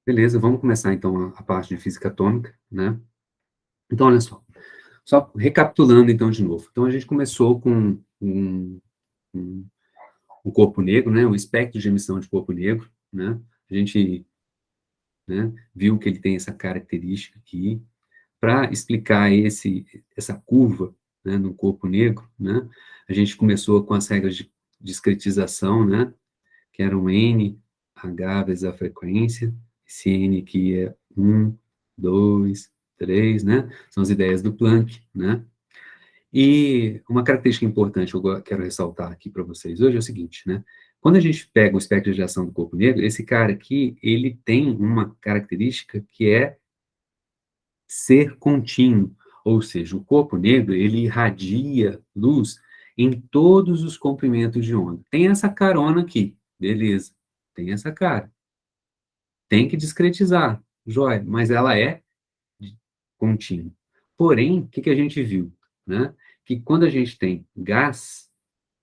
Beleza, vamos começar então a parte de física atômica, né? Então, olha só recapitulando então de novo. Então, a gente começou com um, um corpo negro, né? O espectro de emissão de corpo negro, né? A gente, né, viu que ele tem essa característica aqui. Para explicar essa curva, né, no corpo negro, né? A gente começou com as regras de discretização, né? Que eram N, H vezes a frequência, esse N aqui é 1, 2, 3, né? São as ideias do Planck, né? E uma característica importante que eu quero ressaltar aqui para vocês hoje é o seguinte, né? Quando a gente pega o espectro de radiação do corpo negro, esse cara aqui, ele tem uma característica que é ser contínuo, ou seja, o corpo negro, ele irradia luz em todos os comprimentos de onda. Tem essa carona aqui, beleza, tem essa cara. Tem que discretizar, joia, mas ela é contínua. Porém, o que a gente viu? Né? Que quando a gente tem gás,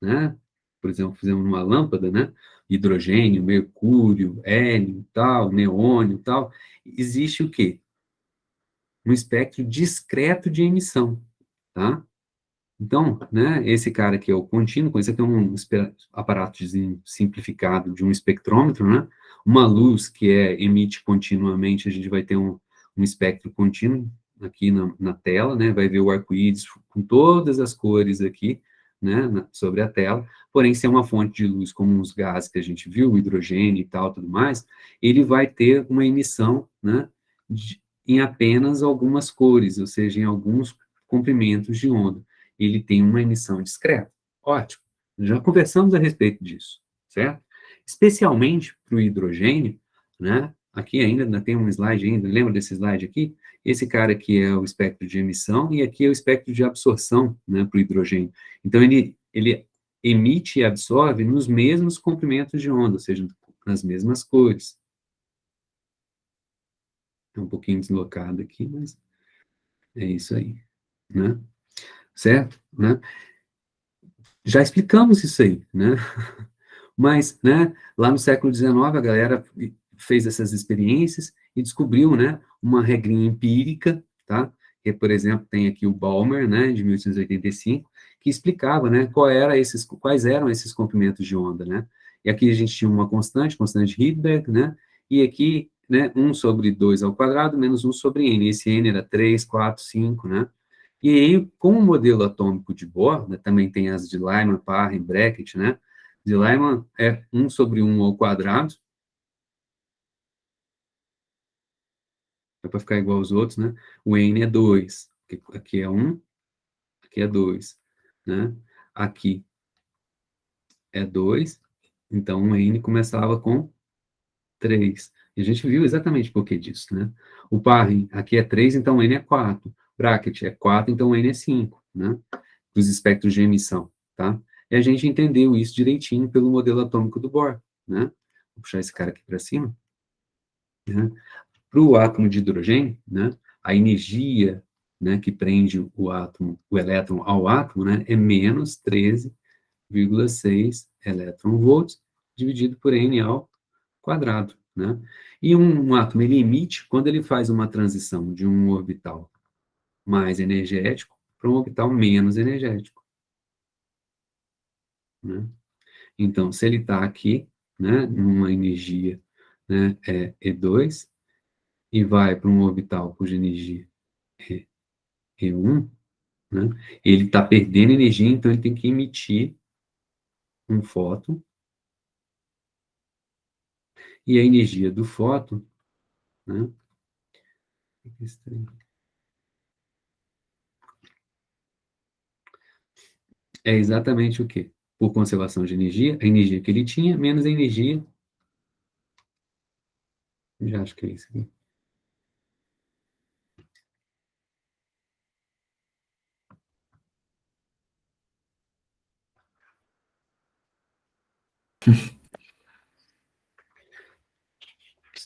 né? Por exemplo, fizemos uma lâmpada, né? Hidrogênio, mercúrio, hélio, tal, neônio, tal, existe o quê? Um espectro discreto de emissão, tá? Então, né, esse cara aqui é o contínuo, esse aqui é um aparato simplificado de um espectrômetro, né? Uma luz que emite continuamente, a gente vai ter um espectro contínuo aqui na tela, né? Vai ver o arco-íris com todas as cores aqui, né, sobre a tela. Porém, se é uma fonte de luz como os gases que a gente viu, o hidrogênio e tal, tudo mais, ele vai ter uma emissão, né, em apenas algumas cores, ou seja, em alguns comprimentos de onda. Ele tem uma emissão discreta. Ótimo. Já conversamos a respeito disso, certo? Especialmente para o hidrogênio, né? Aqui ainda tem um slide ainda, lembra desse slide aqui? Esse cara aqui é o espectro de emissão e aqui é o espectro de absorção, né, para o hidrogênio. Então, ele emite e absorve nos mesmos comprimentos de onda, ou seja, nas mesmas cores. É um pouquinho deslocado aqui, mas é isso aí, né? Certo? Né? Já explicamos isso aí, né? Mas, né, lá no século XIX, a galera fez essas experiências e descobriu, né, uma regrinha empírica, tá? Que, por exemplo, tem aqui o Balmer, né, de 1885, que explicava, né, quais eram esses comprimentos de onda, né? E aqui a gente tinha uma constante Rydberg, né? E aqui, né, 1 sobre 2 ao quadrado menos 1 sobre n. Esse n era 3, 4, 5, né? E aí, com o modelo atômico de Bohr, né, também tem as de Lyman, Parra e Brackett, né? De Lyman é 1 sobre 1 ao quadrado, é para ficar igual aos outros, né? O n é 2, aqui é 1, aqui é 2, né? Aqui é 2, então o n começava com 3. E a gente viu exatamente por que disso, né? O Parry, aqui é 3, então o n é 4. Bracket é 4, então o n é 5, né? Dos espectros de emissão, tá? E a gente entendeu isso direitinho pelo modelo atômico do Bohr, né? Vou puxar esse cara aqui para cima, né? Para o átomo de hidrogênio, né, a energia, né, que prende o elétron ao átomo, né, é menos 13,6 elétron-volts dividido por n ao quadrado, né? E um átomo, ele emite quando ele faz uma transição de um orbital mais energético para um orbital menos energético, né? Então, se ele está aqui, né, numa energia, né, E2, e vai para um orbital cuja energia é E1, né, ele está perdendo energia, então ele tem que emitir um fóton, e a energia do fóton, né, é exatamente o quê? Por conservação de energia, a energia que ele tinha, menos a energia, já acho que é isso aqui.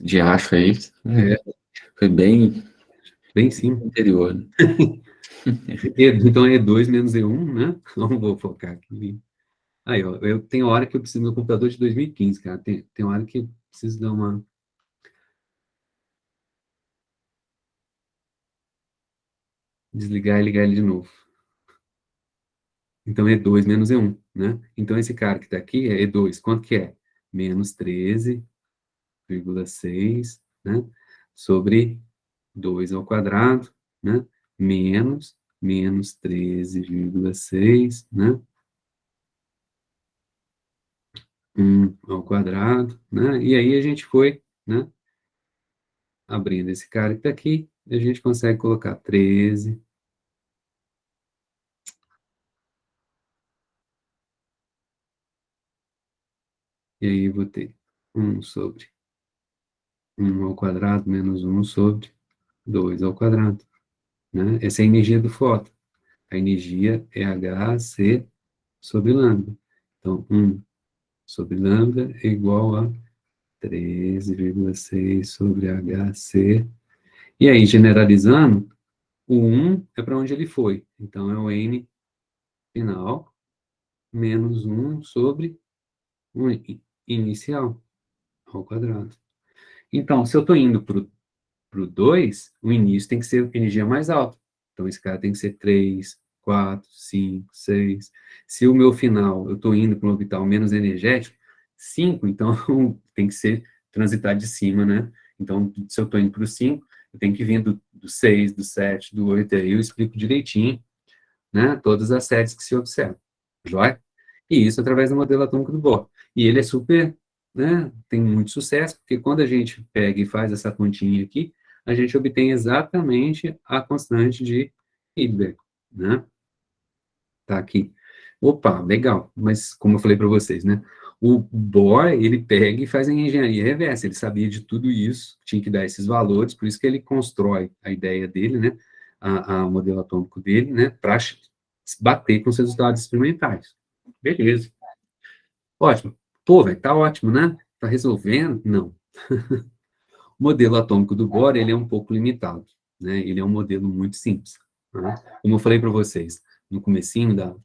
De acho aí. É, Foi bem bem simples. interior. Né? Então, E2 menos E1, né? Não vou focar aqui. Aí, ó, eu tenho hora que eu preciso do meu computador de 2015, cara. Tem hora que eu preciso dar uma desligar e ligar ele de novo. Então, E2 menos E1, né? Então, esse cara que está aqui é E2. Quanto que é? Menos 13,6, né? Sobre 2 ao quadrado, né? Menos 13,6, né? 1 ao quadrado, né? E aí a gente foi, né? Abrindo esse cara que está aqui, a gente consegue colocar 13. E aí vou ter 1 sobre 1 ao quadrado menos 1 sobre 2 ao quadrado, né? Essa é a energia do fóton. A energia é HC sobre lambda. Então, 1 sobre lambda é igual a 13,6 sobre HC. E aí, generalizando, o 1 é para onde ele foi. Então, é o N final menos 1 sobre o inicial ao quadrado. Então, se eu estou indo para o 2, o início tem que ser energia mais alta. Então, esse cara tem que ser 3, 4, 5, 6. Se o meu final, eu estou indo para um orbital menos energético, 5, então tem que ser transitar de cima, né? Então, se eu estou indo para o 5, eu tenho que vir do 6, do 7, do 8, aí eu explico direitinho, né? Todas as séries que se observam. Joia? E isso através do modelo atômico do Bohr. E ele é super, né, tem muito sucesso, porque quando a gente pega e faz essa continha aqui, a gente obtém exatamente a constante de Hilbert, né? Tá aqui. Opa, legal. Mas como eu falei para vocês, né? O Bohr, ele pega e faz a engenharia reversa. Ele sabia de tudo isso, tinha que dar esses valores, por isso que ele constrói a ideia dele, né? O modelo atômico dele, né? Para bater com os resultados experimentais. Beleza. Ótimo. Pô, velho, tá ótimo, né? Tá resolvendo? Não. O modelo atômico do Bohr, ele é um pouco limitado, né? Ele é um modelo muito simples, né? Como eu falei para vocês no comecinho da,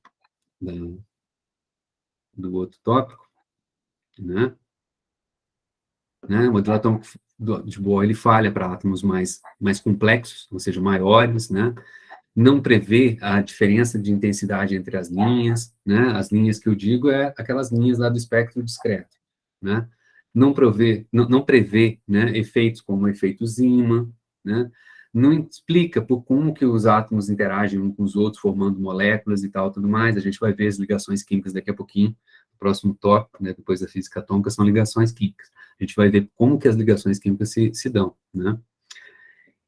do outro tópico, né? O modelo atômico de Bohr, ele falha para átomos mais complexos, ou seja, maiores, né? Não prevê a diferença de intensidade entre as linhas, né? As linhas que eu digo é aquelas linhas lá do espectro discreto, né? Não prevê, né, efeitos como o efeito Zeeman, né? Não explica por como que os átomos interagem uns com os outros, formando moléculas e tal, tudo mais. A gente vai ver as ligações químicas daqui a pouquinho. O próximo tópico, né, depois da física atômica, são ligações químicas. A gente vai ver como que as ligações químicas se dão, né?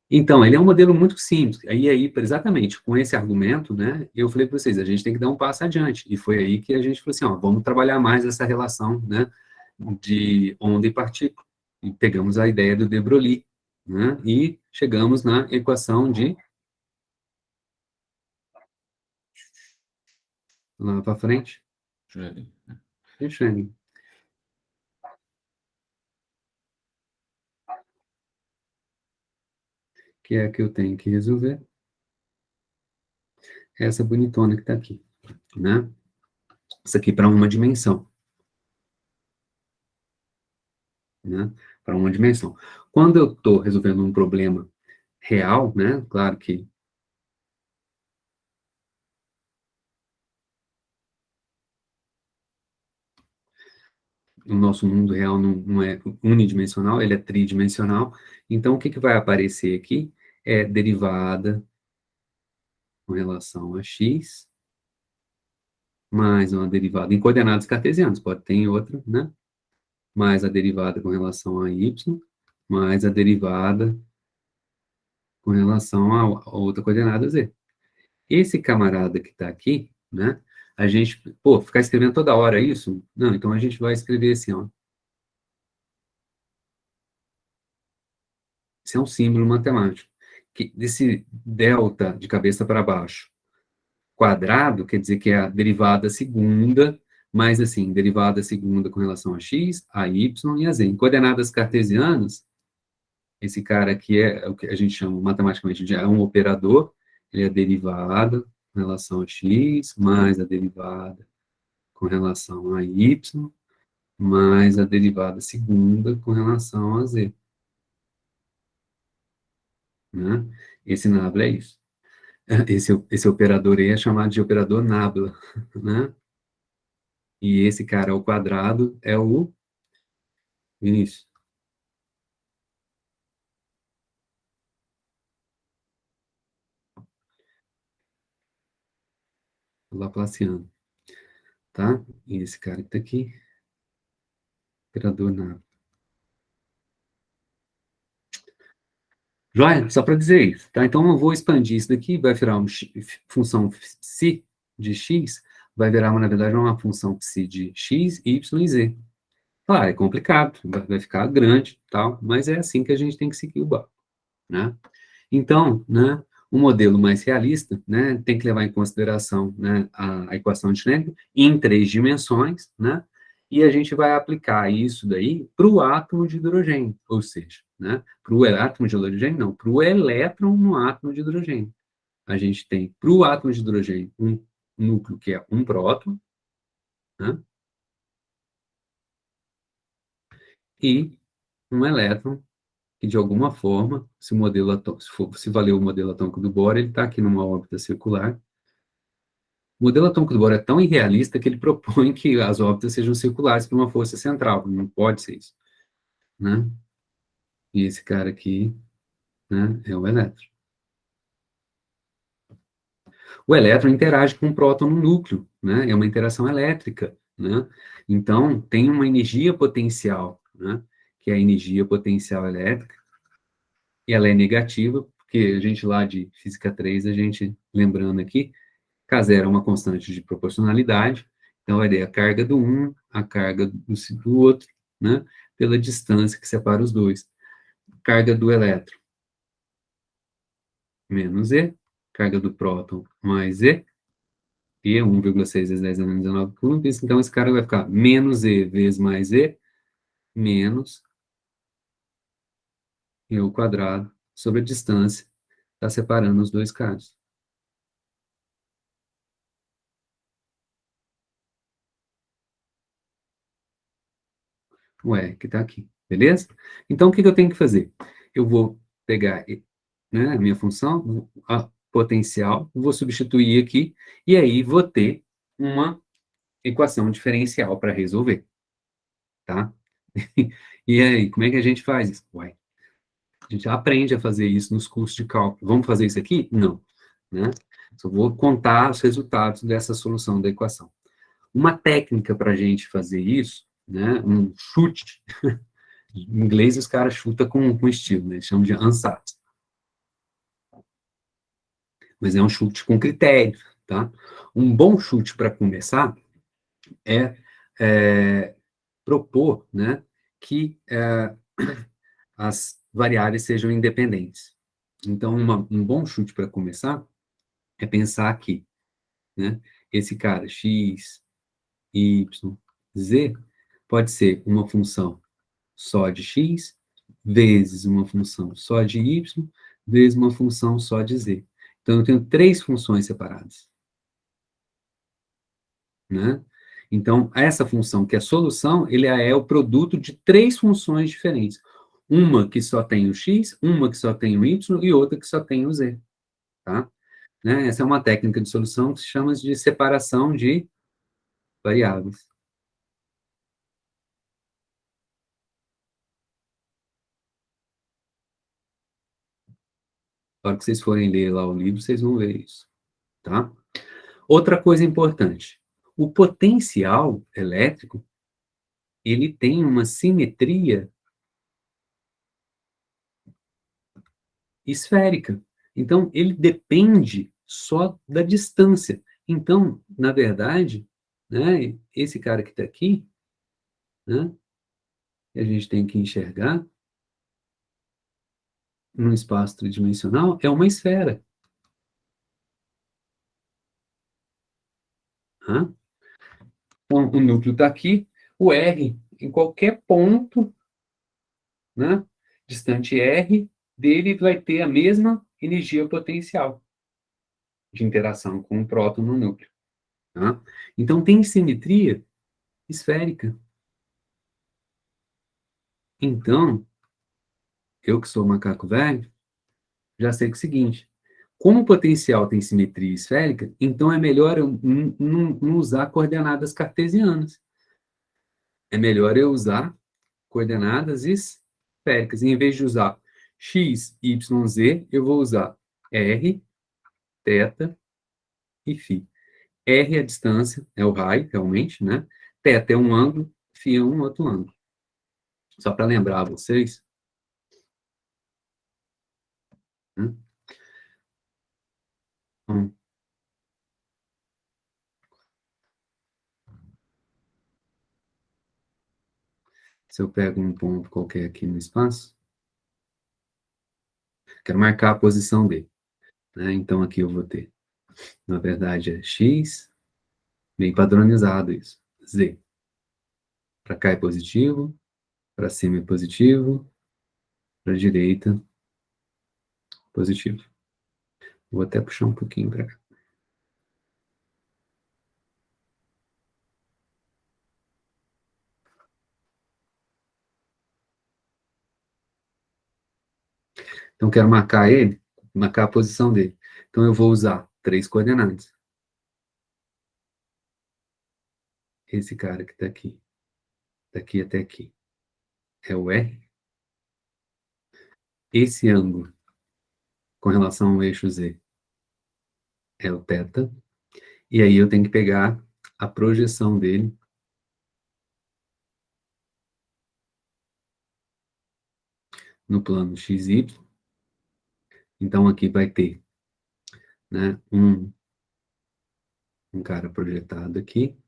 Então, ele é um modelo muito simples. Aí, exatamente, com esse argumento, né, eu falei para vocês, a gente tem que dar um passo adiante. E foi aí que a gente falou assim, ó, vamos trabalhar mais essa relação, né, de onda e partícula. E pegamos a ideia do de Broglie, né, e chegamos na equação lá para frente, de Schrödinger, que é a que eu tenho que resolver, essa bonitona que está aqui, né? Isso aqui para uma dimensão, né? Para uma dimensão. Quando eu estou resolvendo um problema real, né? Claro que o nosso mundo real não é unidimensional, ele é tridimensional. Então, o que, que vai aparecer aqui é derivada com relação a x, mais uma derivada em coordenadas cartesianas, pode ter em outra, né? Mais a derivada com relação a y, mais a derivada com relação a outra coordenada z. Esse camarada que está aqui, né? A gente, pô, ficar escrevendo toda hora isso? Não, então a gente vai escrever assim, ó. Isso é um símbolo matemático. Que desse delta de cabeça para baixo, quadrado, quer dizer que é a derivada segunda, mais assim, derivada segunda com relação a x, a y e a z. Em coordenadas cartesianas, esse cara aqui é o que a gente chama matematicamente de um operador, ele é a derivada com relação a x, mais a derivada com relação a y, mais a derivada segunda com relação a z. Né? Esse nabla é isso. Esse operador aí é chamado de operador nabla, né? E esse cara ao quadrado é o Vinícius, o Laplaciano, tá? E esse cara que tá aqui, operador nabla. Joia? Só para dizer isso, tá? Então eu vou expandir isso daqui, vai virar uma função psi de x, vai virar, na verdade, uma função psi de x, y e z. Claro, é complicado, vai ficar grande, tal, mas é assim que a gente tem que seguir o barco, né? Então, né, um modelo mais realista, né, tem que levar em consideração, né, a equação de Schrödinger em 3 dimensões, né, e a gente vai aplicar isso daí para o átomo de hidrogênio, ou seja, né, para o átomo de hidrogênio, não, para o elétron no átomo de hidrogênio. A gente tem para o átomo de hidrogênio um núcleo que é um próton, né, e um elétron que, de alguma forma, se o modelo se valer o modelo atômico do Bohr, ele está aqui numa órbita circular. O modelo atômico do Bohr é tão irrealista que ele propõe que as órbitas sejam circulares por uma força central. Não pode ser isso, né? E esse cara aqui, né, é o elétron. O elétron interage com o próton no núcleo, né? É uma interação elétrica, né? Então, tem uma energia potencial, né? Que é a energia potencial elétrica, e ela é negativa, porque a gente lá de Física 3, a gente, lembrando aqui, K0 é uma constante de proporcionalidade, então vai ter a carga do um, a carga do outro, né, pela distância que separa os dois. Carga do elétron, menos E, carga do próton, mais E, e é 1,6 vezes 10 a menos 19 coulombs, então esse cara vai ficar menos E vezes mais E, menos E ao quadrado, sobre a distância, está separando os dois caras. O E que está aqui, beleza? Então, o que eu tenho que fazer? Eu vou pegar, né, a minha função, a potencial, vou substituir aqui, e aí vou ter uma equação diferencial para resolver, tá? E aí, como é que a gente faz isso? Uai, a gente aprende a fazer isso nos cursos de cálculo. Vamos fazer isso aqui? Não, né? Só vou contar os resultados dessa solução da equação. Uma técnica para a gente fazer isso, né, um chute, em inglês os caras chutam com estilo, né? Eles chamam de ansatz. Mas é um chute com critério, tá? Um bom chute para começar é, propor, né, que as variáveis sejam independentes. Então, um bom chute para começar é pensar que, né, esse cara x, y, z pode ser uma função só de x vezes uma função só de y vezes uma função só de z. Então, eu tenho 3 funções separadas, né? Então, essa função que é a solução, ele é o produto de 3 funções diferentes. Uma que só tem o x, uma que só tem o y e outra que só tem o z, tá? Né? Essa é uma técnica de solução que se chama de separação de variáveis. Na hora que vocês forem ler lá o livro, vocês vão ver isso, tá? Outra coisa importante, o potencial elétrico, ele tem uma simetria esférica. Então, ele depende só da distância. Então, na verdade, né, esse cara que está aqui, né, que a gente tem que enxergar num espaço tridimensional, é uma esfera. Tá? Então, o núcleo está aqui, o R, em qualquer ponto, né, distante R, dele vai ter a mesma energia potencial de interação com o próton no núcleo. Tá? Então, tem simetria esférica. Então, eu que sou macaco velho, já sei que é o seguinte, Como o potencial tem simetria esférica, então é melhor eu não usar coordenadas cartesianas. É melhor eu usar coordenadas esféricas. Em vez de usar x, y, z, eu vou usar r, θ e φ. R é a distância, é o raio, realmente, né? Θ é um ângulo, φ é um outro ângulo. Só para lembrar a vocês. Né? Então, se eu pego um ponto qualquer aqui no espaço, quero marcar a posição dele. Né? Então, aqui eu vou ter, na verdade, é x, bem padronizado isso, z. Para cá é positivo, para cima é positivo, para a direita, positivo. Vou até puxar um pouquinho para cá. Então, quero marcar ele, marcar a posição dele. Então, eu vou usar 3 coordenadas. Esse cara que está aqui, daqui até aqui, é o R. Esse ângulo, com relação ao eixo Z, é o θ. E aí eu tenho que pegar a projeção dele no plano XY. Então, aqui vai ter, né, um cara projetado aqui.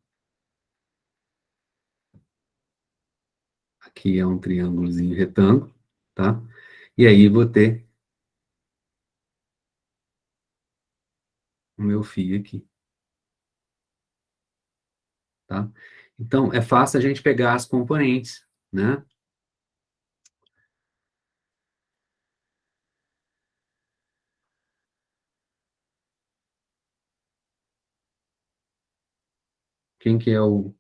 Aqui é um triângulozinho retângulo, tá? E aí vou ter o meu φ aqui, tá? Então, é fácil a gente pegar as componentes, né? Quem que é o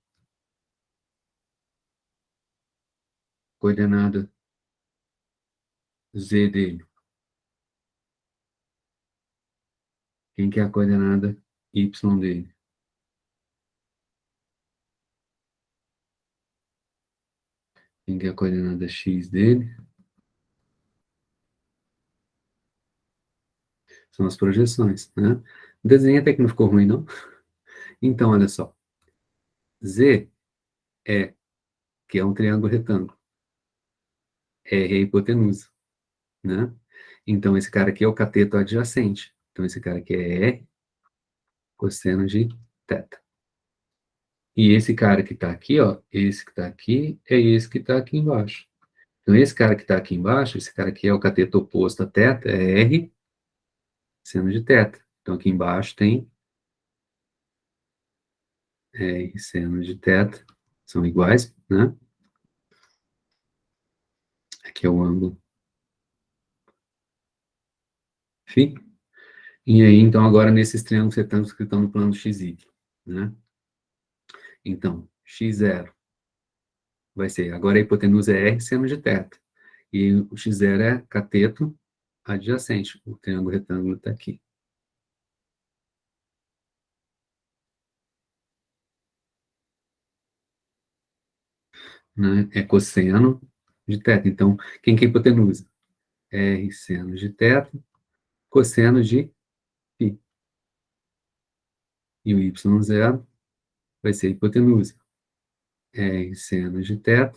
coordenada Z dele? Quem que é a coordenada Y dele? Quem que é a coordenada X dele? São as projeções, né? O desenho até que não ficou ruim, não? Então, olha só. Z é, que é um triângulo retângulo. R é a hipotenusa, né? Então, esse cara aqui é o cateto adjacente. Então, esse cara aqui é R cosseno de θ. E esse cara que está aqui, ó, esse que está aqui, é esse que está aqui embaixo. Então, esse cara que está aqui embaixo, esse cara aqui é o cateto oposto a θ, é R seno de θ. Então, aqui embaixo tem R seno de θ, são iguais, né? Aqui é o ângulo φ. E aí, então, agora nesses triângulos retângulos que estão no plano XY, né? Então, x0 vai ser, agora a hipotenusa é R seno de θ. E o x0 é cateto adjacente. O triângulo retângulo está aqui. Né? É cosseno de θ. Então, quem que é a hipotenusa? R seno de θ, cosseno de φ. E o y0 vai ser a hipotenusa. R seno de θ.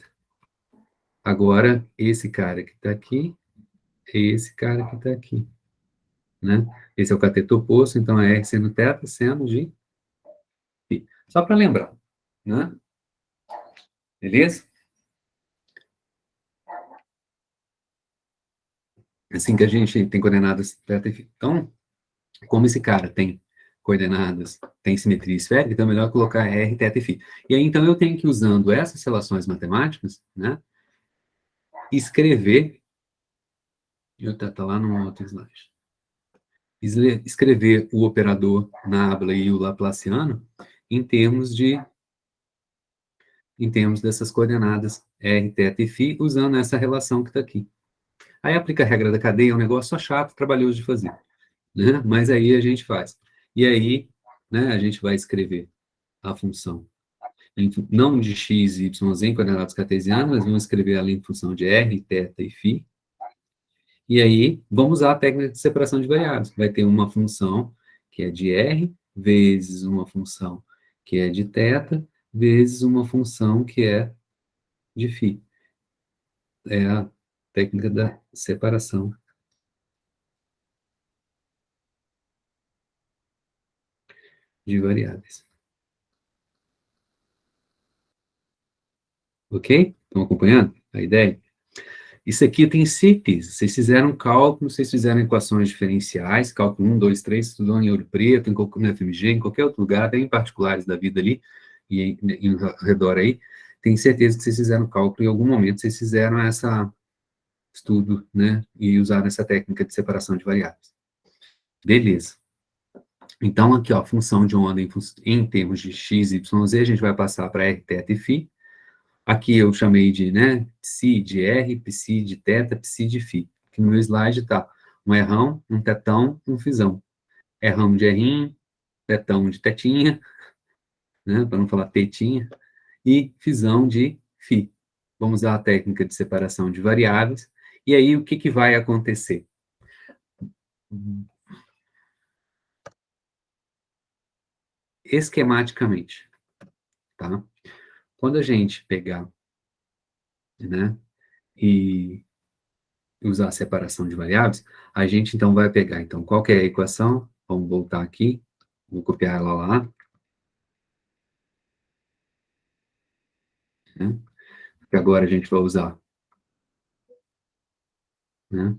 Agora, esse cara que está aqui é esse cara que está aqui. Né? Esse é o cateto oposto, então é R seno θ, seno de φ. Só para lembrar. Né? Beleza? Assim que a gente tem coordenadas θ e φ. Então, como esse cara tem coordenadas, tem simetria esférica, então é melhor colocar R, θ e φ. E aí, então, eu tenho que, usando essas relações matemáticas, né, escrever, tá lá no outro slide, escrever o operador Nabla e o Laplaciano em termos dessas coordenadas R, θ e φ, usando essa relação que está aqui. Aí aplica a regra da cadeia, é um negócio só chato, trabalhoso de fazer. né? Mas aí a gente faz. E aí, né, a gente vai escrever a função não de x, y, z em coordenadas cartesianas, mas vamos escrever ela em função de r, θ e φ. E aí, vamos usar a técnica de separação de variáveis. Vai ter uma função que é de r, vezes uma função que é de θ, vezes uma função que é de φ. É a técnica da separação de variáveis. Ok? Estão acompanhando a ideia? Isso aqui eu tenho certeza. Vocês fizeram cálculo, vocês fizeram equações diferenciais, cálculo 1, 2, 3, estudou em Ouro Preto, no FMG, em qualquer outro lugar, até em particulares da vida ali, e ao redor aí. Tenho certeza que vocês fizeram cálculo em algum momento, vocês fizeram essa estudo, né, e usaram essa técnica de separação de variáveis. Beleza. Então, aqui, ó, função de onda em termos de x, y, z, a gente vai passar para r, θ e φ. Aqui eu chamei de, né, psi de R, psi de θ, psi de φ. Aqui no meu slide está um errão, um tetão, um fisão. Errão de errinho, tetão de tetinha, né, para não falar tetinha, e fisão de φ. Vamos usar a técnica de separação de variáveis. E aí, o que, que vai acontecer? Esquematicamente, tá? Quando a gente pegar, né, e usar a separação de variáveis, a gente então vai pegar, então, qual que é a equação? Vamos voltar aqui, vou copiar ela lá, né? Que agora a gente vai usar, né?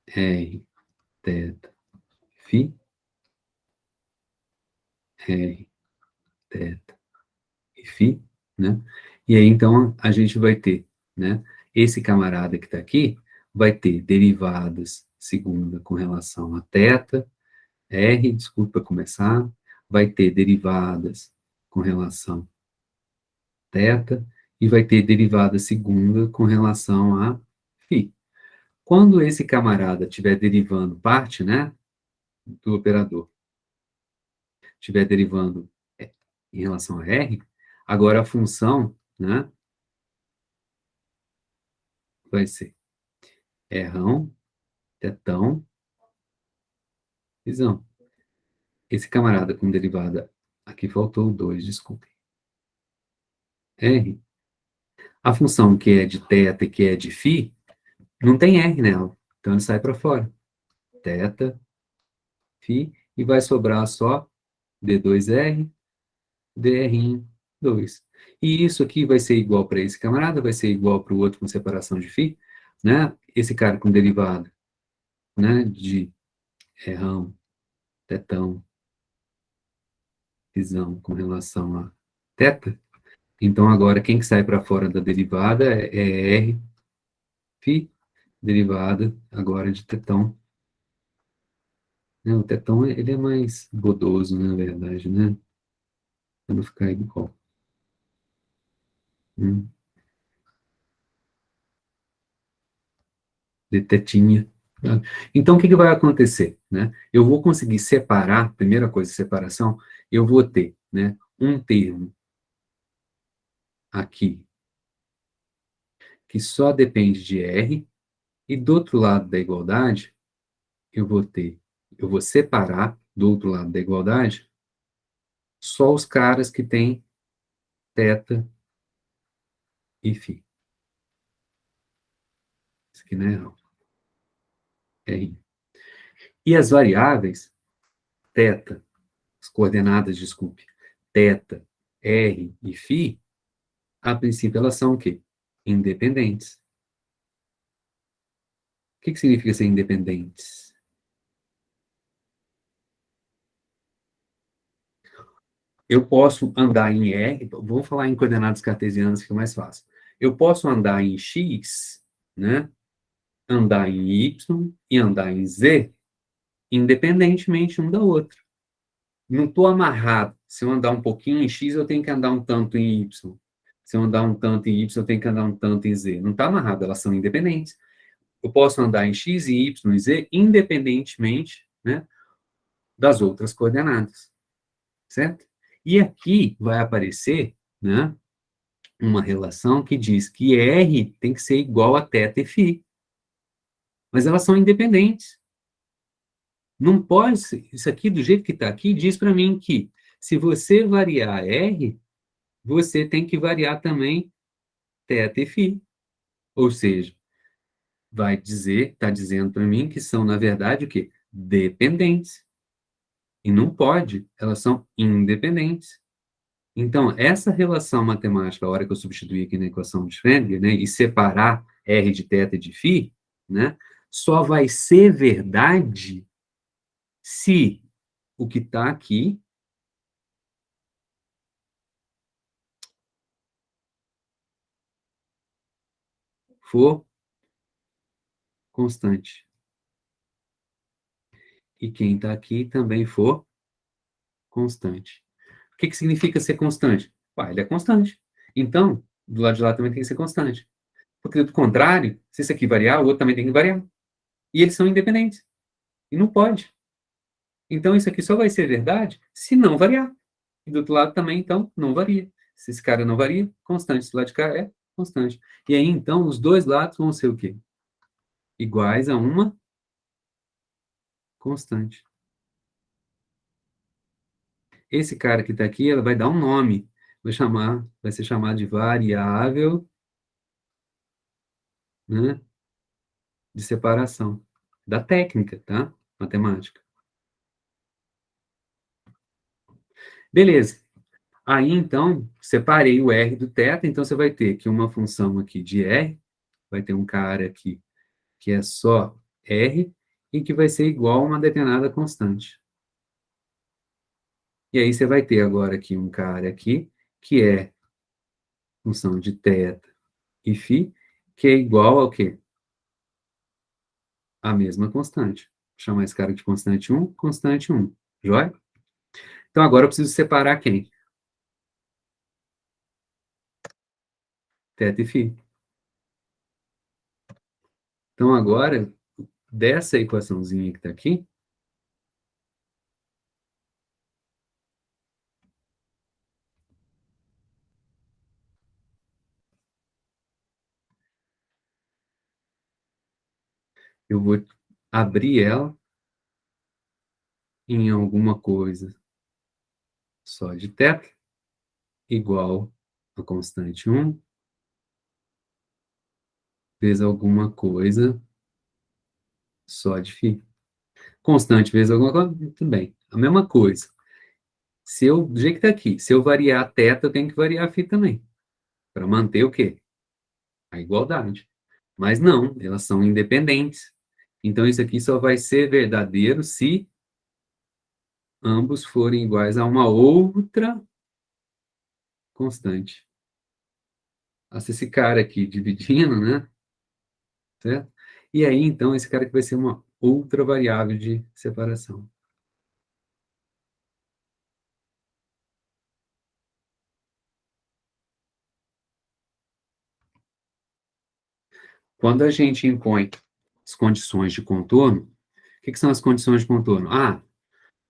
R, θ, φ, R, θ e φ, né? E aí, então, a gente vai ter, né? Esse camarada que está aqui vai ter derivadas segunda com relação a θ, R, desculpa começar, vai ter derivadas com relação θ, e vai ter derivada segunda com relação a φ. Quando esse camarada estiver derivando parte, né, do operador, estiver derivando em relação a R, agora a função, né, vai ser Rão, tetão, visão. Esse camarada com derivada, aqui faltou 2, desculpe. R. A função que é de θ e que é de φ, não tem R nela, então ele sai para fora. Θ, φ, e vai sobrar só D2R, dr2. E isso aqui vai ser igual para esse camarada, vai ser igual para o outro com separação de φ, né? Esse cara com derivada, né, de rão, tetão, visão com relação a θ. Então, agora, quem que sai para fora da derivada é R, φ, derivada agora de tetão. Né? O tetão, ele é mais bodoso, né, na verdade, né? Para não ficar igual. De tetinha. Tá? Então, o que, que vai acontecer? Né? Eu vou conseguir separar, primeira coisa, separação, eu vou ter, né, um termo aqui que só depende de R, e do outro lado da igualdade, eu vou separar do outro lado da igualdade só os caras que têm θ e φ. Isso aqui não é R. R. E as variáveis, θ, as coordenadas, desculpe, θ, R e φ, a princípio elas são o quê? Independentes. O que, que significa ser independentes? Eu posso andar em R, vamos falar em coordenadas cartesianas que é mais fácil. Eu posso andar em X, né? Andar em Y e andar em Z, independentemente um da outra. Não estou amarrado. Se eu andar um pouquinho em X, eu tenho que andar um tanto em Y. Se eu andar um tanto em Y, eu tenho que andar um tanto em Z. Não está amarrado, elas são independentes. eu posso andar em x, em y e z, independentemente, né, das outras coordenadas, certo? E aqui vai aparecer, né, uma relação que diz que R tem que ser igual a θ e φ. Mas elas são independentes. Não pode ser, isso aqui, do jeito que está aqui, diz para mim que se você variar R, você tem que variar também θ e φ. Ou seja, vai dizer, está dizendo para mim que são, na verdade, o quê? Dependentes. E não pode, elas são independentes. Então, essa relação matemática, a hora que eu substituir aqui na equação de Schrödinger, né, e separar R de θ e de φ, né, só vai ser verdade se o que está aqui for constante. E quem está aqui também for constante. O que significa ser constante? Ué, ele é constante. Então, do lado de lá também tem que ser constante. Porque, do contrário, se esse aqui variar, o outro também tem que variar. E eles são independentes. E não pode. Então, isso aqui só vai ser verdade se não variar. E do outro lado também, então, não varia. Se esse cara não varia, constante. Se o lado de cá é constante. E aí, então, os dois lados vão ser o quê? Iguais a uma constante. Esse cara que está aqui, ela vai dar um nome. Vai ser chamado de variável, né, de separação. Da técnica, tá? Matemática. Beleza. Aí, então, separei o R do θ, então você vai ter que uma função aqui de R, vai ter um cara aqui que é só R, e que vai ser igual a uma determinada constante. E aí você vai ter agora aqui um cara aqui, que é função de θ e φ, que é igual ao quê? A mesma constante. Vou chamar esse cara de constante 1, constante 1. Joia? Então agora eu preciso separar quem? Θ e φ. Então agora, dessa equaçãozinha que está aqui, eu vou abrir ela em alguma coisa só de θ, igual a constante 1, vezes alguma coisa só de φ. Constante vezes alguma coisa, tudo bem. A mesma coisa. Se eu, do jeito que está aqui, se eu variar θ, eu tenho que variar φ também. Para manter o quê? A igualdade. Mas não, elas são independentes. Então, isso aqui só vai ser verdadeiro se ambos forem iguais a uma outra constante. Se esse cara aqui dividindo, né? Certo? E aí, então, esse cara aqui vai ser uma outra variável de separação. Quando a gente impõe as condições de contorno, o que são as condições de contorno?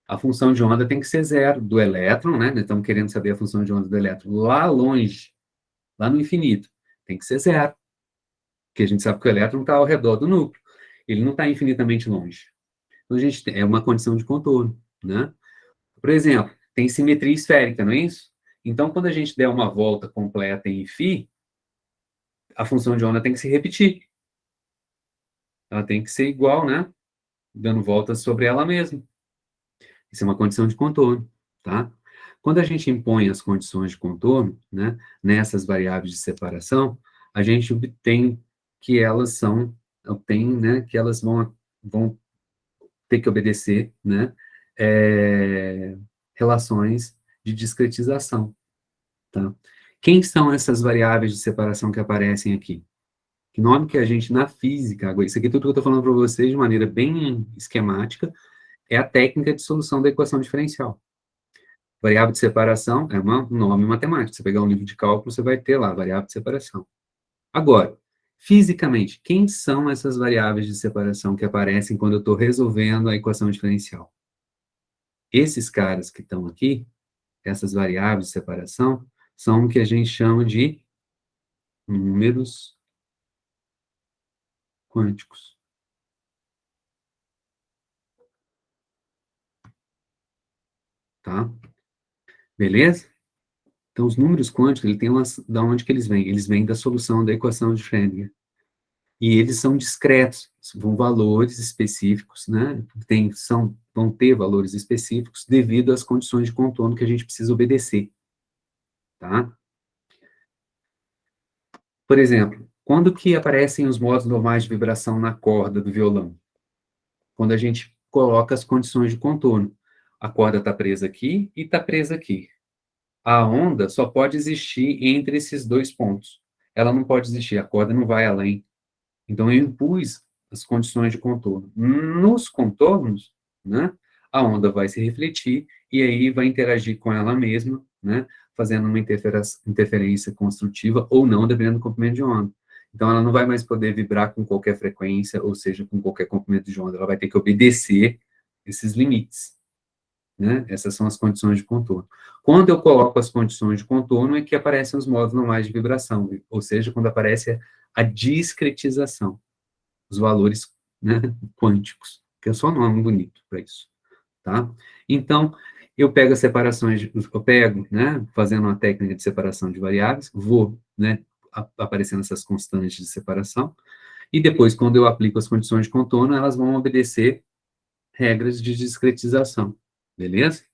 A função de onda tem que ser zero do elétron, né? Nós estamos querendo saber a função de onda do elétron lá longe, lá no infinito. Tem que ser zero. Porque a gente sabe que o elétron está ao redor do núcleo. Ele não está infinitamente longe. Então, a gente é uma condição de contorno, né? Por exemplo, tem simetria esférica, não é isso? Então, quando a gente der uma volta completa em φ, a função de onda tem que se repetir. Ela tem que ser igual, né? Dando voltas sobre ela mesma. Isso é uma condição de contorno, tá? Quando a gente impõe as condições de contorno, né, nessas variáveis de separação, a gente obtém que elas né, que elas vão ter que obedecer, né, relações de discretização, tá? Quem são essas variáveis de separação que aparecem aqui? Que nome que a gente, na física, isso aqui tudo que eu estou falando para vocês de maneira bem esquemática, é a técnica de solução da equação diferencial. Variável de separação é um nome matemático. Você pegar um livro de cálculo, você vai ter lá, variável de separação. Agora, Fisicamente, quem são essas variáveis de separação que aparecem quando eu estou resolvendo a equação diferencial? Esses caras que estão aqui, essas variáveis de separação, são o que a gente chama de números quânticos. Tá? Beleza? Então, os números quânticos, ele tem da onde que eles vêm? Eles vêm da solução da equação de Schrödinger. E eles são discretos, são valores específicos, né? Vão ter valores específicos devido às condições de contorno que a gente precisa obedecer, tá? Por exemplo, quando que aparecem os modos normais de vibração na corda do violão? Quando a gente coloca as condições de contorno. A corda está presa aqui e está presa aqui. A onda só pode existir entre esses dois pontos. Ela não pode existir, a corda não vai além. Então, eu impus as condições de contorno. Nos contornos, né, a onda vai se refletir e aí vai interagir com ela mesma, né, fazendo uma interferência construtiva ou não, dependendo do comprimento de onda. Então, ela não vai mais poder vibrar com qualquer frequência, ou seja, com qualquer comprimento de onda. Ela vai ter que obedecer esses limites. Né? Essas são as condições de contorno. Quando eu coloco as condições de contorno, é que aparecem os modos normais de vibração, ou seja, quando aparece a discretização, os valores, né, quânticos, que é só um nome bonito para isso, tá? Então, eu pego as separações, né, fazendo uma técnica de separação de variáveis, vou, né, aparecendo essas constantes de separação, e depois, quando eu aplico as condições de contorno, elas vão obedecer regras de discretização, beleza?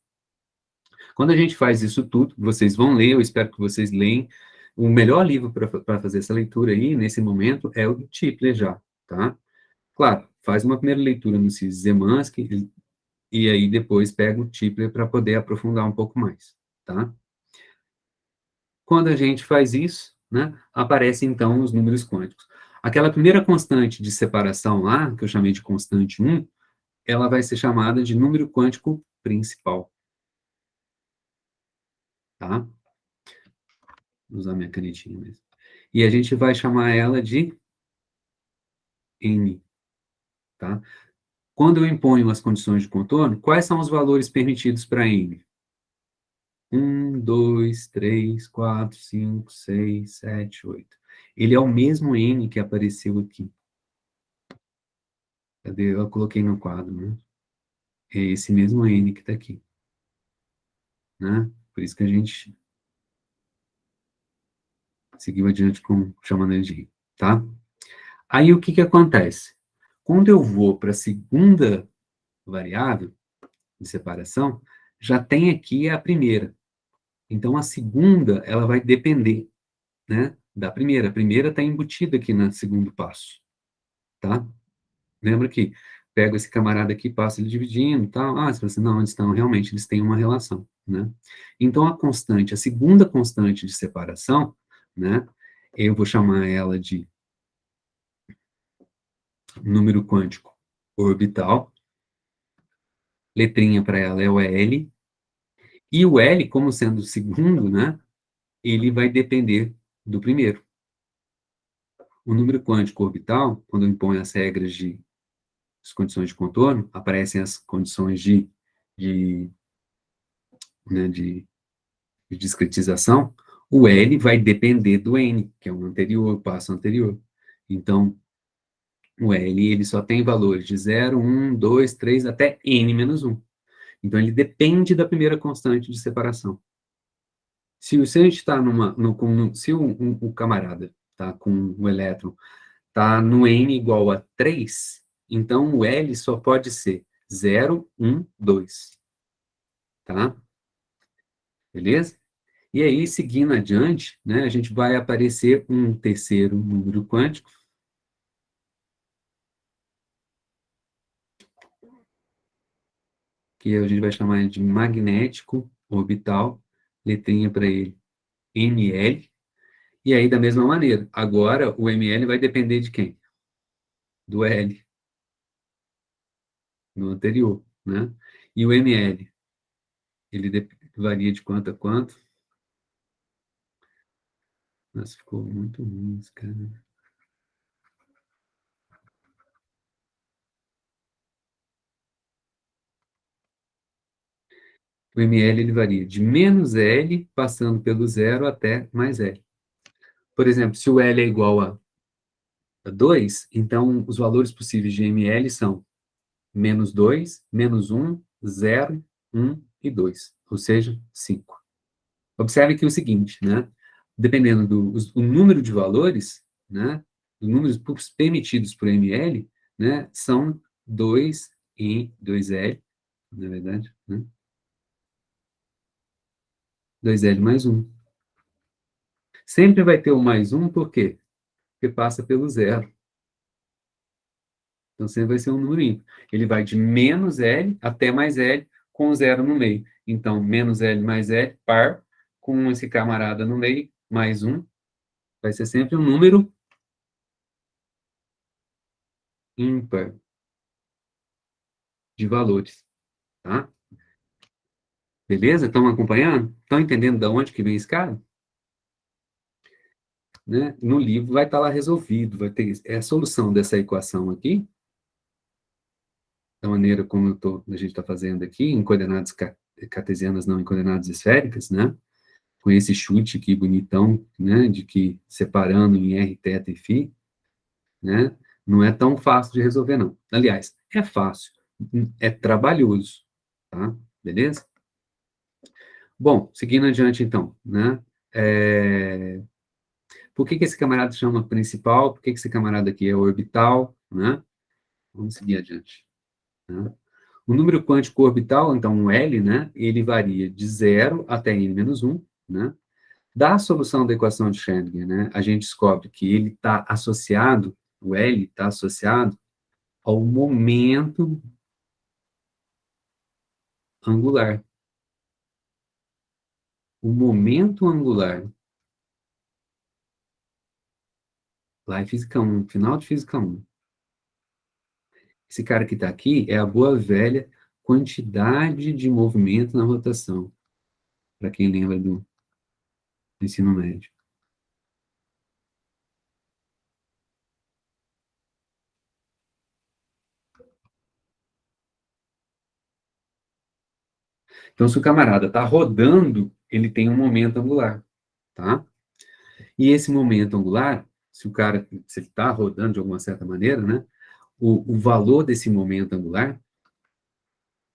Quando a gente faz isso tudo, vocês vão ler, eu espero que vocês leem. O melhor livro para fazer essa leitura aí, nesse momento, é o do Tipler já, tá? Claro, faz uma primeira leitura no Zemansky, e aí depois pega o Tipler para poder aprofundar um pouco mais, tá? Quando a gente faz isso, né, aparecem então os números quânticos. Aquela primeira constante de separação lá, que eu chamei de constante 1, ela vai ser chamada de número quântico principal, tá? Vou usar minha canetinha mesmo. E a gente vai chamar ela de N, tá? Quando eu imponho as condições de contorno, quais são os valores permitidos para N? 1, 2, 3, 4, 5, 6, 7, 8. Ele é o mesmo N que apareceu aqui. Cadê? Eu coloquei no quadro, né? É esse mesmo N que está aqui, né? Por isso que a gente seguiu adiante chamando ele de I, tá? Aí, o que que acontece? Quando eu vou para a segunda variável de separação, já tem aqui a primeira. Então, a segunda, ela vai depender, né, da primeira. A primeira está embutida aqui no segundo passo, tá? Lembra que pego esse camarada aqui, passo ele dividindo e tal. Ah, você fala assim, não, eles estão, realmente, eles têm uma relação, né? Então, a constante, a segunda constante de separação, né, eu vou chamar ela de número quântico orbital. Letrinha para ela é o L. E o L, como sendo o segundo, né, ele vai depender do primeiro. O número quântico orbital, quando eu imponho as regras de as condições de contorno, aparecem as condições de, né, de discretização, o L vai depender do N, que é o anterior, o passo anterior. Então, o L ele só tem valores de 0, 1, 2, 3, até N menos 1. Então, ele depende da primeira constante de separação. Se a gente está se o camarada está com o elétron está no N igual a 3, então o L só pode ser 0, 1, 2. Tá? Beleza? E aí, seguindo adiante, né, a gente vai aparecer um terceiro número quântico, que a gente vai chamar de magnético orbital, letrinha para ele, ML. E aí, da mesma maneira, agora o ML vai depender de quem? Do L, no anterior, né? E o ML, ele varia de quanto a quanto? Nossa, ficou muito ruim, cara. O ml ele varia de menos L, passando pelo zero até mais L. Por exemplo, se o L é igual a 2, então os valores possíveis de ml são menos 2, menos 1, 0, 1 e 2, ou seja, 5. Observe que é o seguinte, né? Dependendo do número de valores, né? Os números permitidos por ml, né? São 2 e 2L, na verdade, né? 2L mais 1. Sempre vai ter o mais 1, por quê? Porque passa pelo zero. Então, sempre vai ser um número ímpar. Ele vai de menos L até mais L, com zero no meio. Então, menos L mais L, par, com esse camarada no meio, mais 1, vai ser sempre um número ímpar de valores, tá? Beleza? Estão acompanhando? Estão entendendo de onde que vem esse cara? Né? No livro vai estar lá resolvido, vai ter a solução dessa equação aqui, da maneira como a gente está fazendo aqui, em coordenadas cartesianas, não em coordenadas esféricas, né? Com esse chute aqui bonitão, né? De que separando em r, θ e φ, né? Não é tão fácil de resolver, não. Aliás, é fácil, é trabalhoso, tá? Beleza? Bom, seguindo adiante, então, né? Por que esse camarada chama principal? Por que esse camarada aqui é orbital, né? Vamos seguir adiante, né? O número quântico orbital, então, o L, né? Ele varia de 0 até n menos 1, né? Da solução da equação de Schrödinger, né? A gente descobre que ele está associado, o L está associado ao momento angular. O momento angular, lá em Física 1, final de Física 1. Esse cara que está aqui é a boa velha quantidade de movimento na rotação, para quem lembra do ensino médio. Então, se o camarada está rodando, ele tem um momento angular, tá? E esse momento angular, se ele está rodando de alguma certa maneira, né? O valor desse momento angular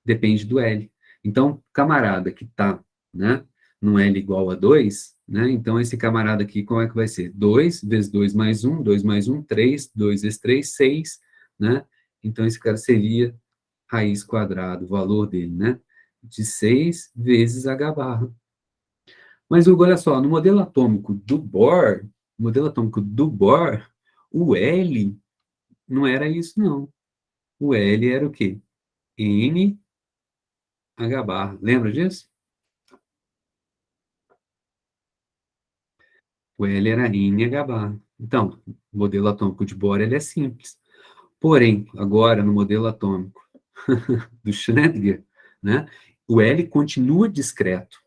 depende do L. Então, camarada que está, né, no L igual a 2, né, então esse camarada aqui, como é que vai ser? 2 vezes 2 mais 1, 2 mais 1, 3, 2 vezes 3, 6, né? Então, esse cara seria raiz quadrada, o valor dele, né? De 6 vezes h barra. Mas, Hugo, olha só, no modelo atômico do Bohr, o L não era isso, não. O L era o quê? N H barra. Lembra disso? O L era N H barra. Então, o modelo atômico de Bohr ele é simples. Porém, agora, no modelo atômico do Schrödinger, né, o L continua discreto.